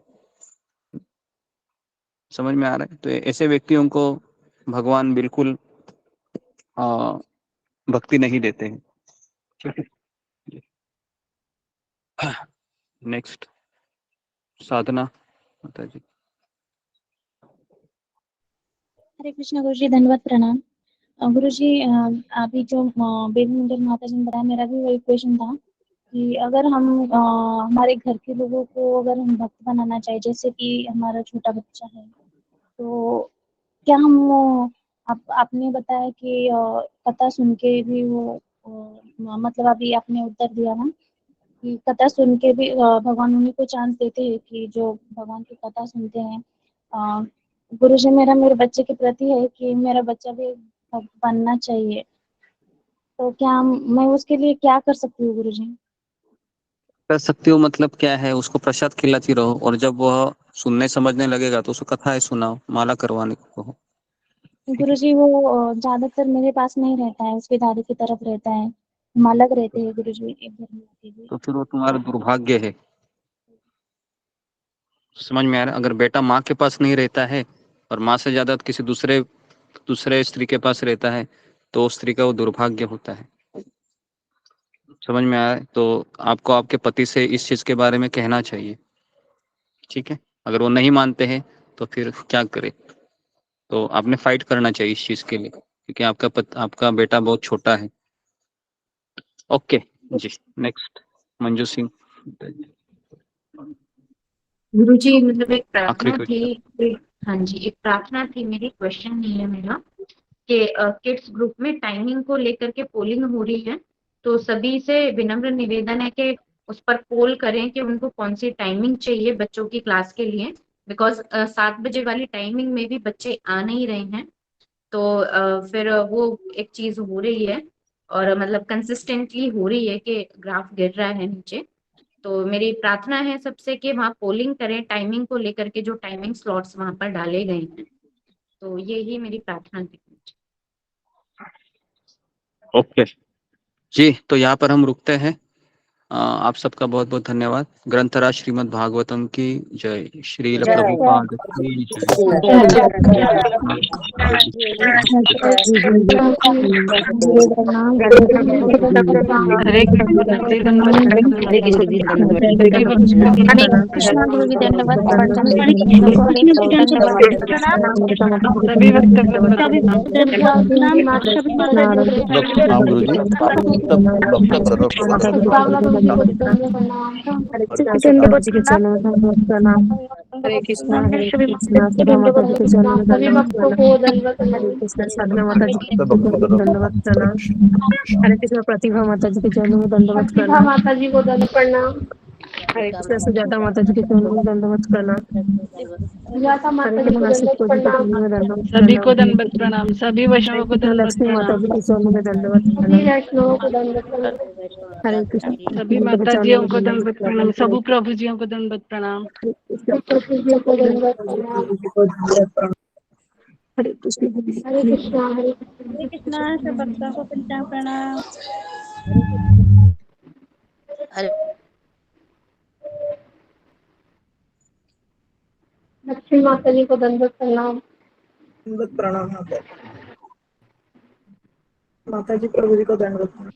समझ में आ रहा है? तो ऐसे व्यक्तियों को भगवान बिल्कुल भक्ति नहीं देते हैं। ठीक है, नेक्स्ट साधना माता जी। हरे कृष्ण गुरु जी, धन्यवाद प्रणाम। गुरु जी, अभी जो बेबी मंदिर माता जी ने बताया, मेरा भी वही क्वेश्चन था कि अगर हम हमारे घर के लोगों को अगर हम भक्त बनाना चाहे, जैसे कि हमारा छोटा बच्चा है, तो क्या हम आपने बताया कि कथा सुन के भी वो मतलब अभी आपने उत्तर दिया ना कि कथा सुन के भी भगवान उन्हीं को चांस देते हैं कि जो भगवान की कथा सुनते हैं। गुरु जी, मेरा मेरे बच्चे के प्रति है कि मेरा बच्चा भी भक्त बनना चाहिए, तो क्या मैं उसके लिए क्या कर सकती हूँ गुरु जी? कर सकती हो मतलब क्या है, उसको प्रसाद खिलाती रहो, और जब वह सुनने समझने लगेगा तो उसको कथा है सुनाओ, माला करवाने को कहो। गुरु जी, वो ज्यादातर मेरे पास नहीं रहता है, उसके दादी की तरफ रहता है, हम अलग रहते हैं गुरु जी, एक घर में रहते हुए। तो फिर वो तुम्हारा दुर्भाग्य है। समझ में आ रहा है? अगर बेटा माँ के पास नहीं रहता है और माँ से ज्यादा किसी दूसरे स्त्री के पास रहता है, तो उस स्त्री का वो दुर्भाग्य होता है। समझ में आया? तो आपको आपके पति से इस चीज के बारे में कहना चाहिए। ठीक है, अगर वो नहीं मानते हैं तो फिर क्या करे, तो आपने फाइट करना चाहिए इस चीज के लिए, क्योंकि आपका बेटा बहुत छोटा है। ओके जी, नेक्स्ट मंजू सिंह। गुरु जी, मतलब एक प्रार्थना आखिरी थी। हाँ जी, एक प्रार्थना थी मेरी, क्वेश्चन नहीं है मेरा, कि किड्स ग्रुप में टाइमिंग को लेकर के पोलिंग हो रही है, तो सभी से विनम्र निवेदन है कि उस पर पोल करें कि उनको कौन सी टाइमिंग चाहिए बच्चों की क्लास के लिए, बिकॉज 7 बजे वाली टाइमिंग में भी बच्चे आ नहीं रहे हैं। तो फिर वो एक चीज हो रही है, और मतलब कंसिस्टेंटली हो रही है कि ग्राफ गिर रहा है नीचे। तो मेरी प्रार्थना है सबसे कि वहाँ पोलिंग करें टाइमिंग को लेकर के, जो टाइमिंग स्लॉट्स वहां पर डाले गए हैं। तो ये ही मेरी प्रार्थना थी। ओके जी, तो यहाँ पर हम रुकते हैं। आप सबका बहुत बहुत धन्यवाद। ग्रंथराज श्रीमद् भागवतम की जय। श्रील प्रभुपाद की कृष्णा गुरु जी धन्यवाद प्रणाम। हरे कृष्णा गुरु जी धन्यवाद प्रणाम। सभी प्रणाम गुरु जी। सब सर्व हरे कृष्णा सुधा माता जी के चरणों में दंडवत प्रणाम। हरे कृष्णा साधना माता जी के चरणों में दंडवत प्रणाम। हरे कृष्णा प्रतिभा माता जी के चरणों में दंडवत प्रतिभा प्रणाम। माता जी को दंड प्रणाम। हरे कृष्णा सुजाता माता जी के चरणों में दंडवत प्रणाम। सुजाता हरे माता जी को कृष्णा दंड शिवको जी के प्रणाम। चरणों में दंडवत सभी प्रणाम। को दंडवत प्रणाम, सभी हरे वैष्णवों को कृष्णा दंडवत लक्ष्मी माता प्रणाम, जी के चरणों में दंडवत सभी प्रणाम। वैष्णवों को दंड प्रणाम। हरे कृष्ण सभी कृष्ण के माता चरणों जियों में को दंडवत दंडवत प्रणाम, प्रणाम। सबू प्रभु जियों को दंडवत प्रणाम। प्रभु जी को दंड प्रणाम। हरे कृष्ण हरे कृष्णा हरे हरे कृष्णा सब भक्तों को पंचांग प्रणाम। लक्ष्मी माता जी को दंड प्रणाम। दंडवत प्रणाम। माता जी प्रभु जी को दंडवत प्रणाम।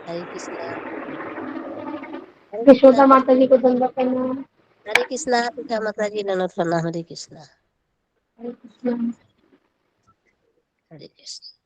हरे कृष्णा। हरे कृष्णा यशोदा माता जी को दंड प्रणाम। हरे कृष्णा सीता माता जी नमः प्रणाम। हरे कृष्णा। हरे कृष्णा। हरे कृष्णा।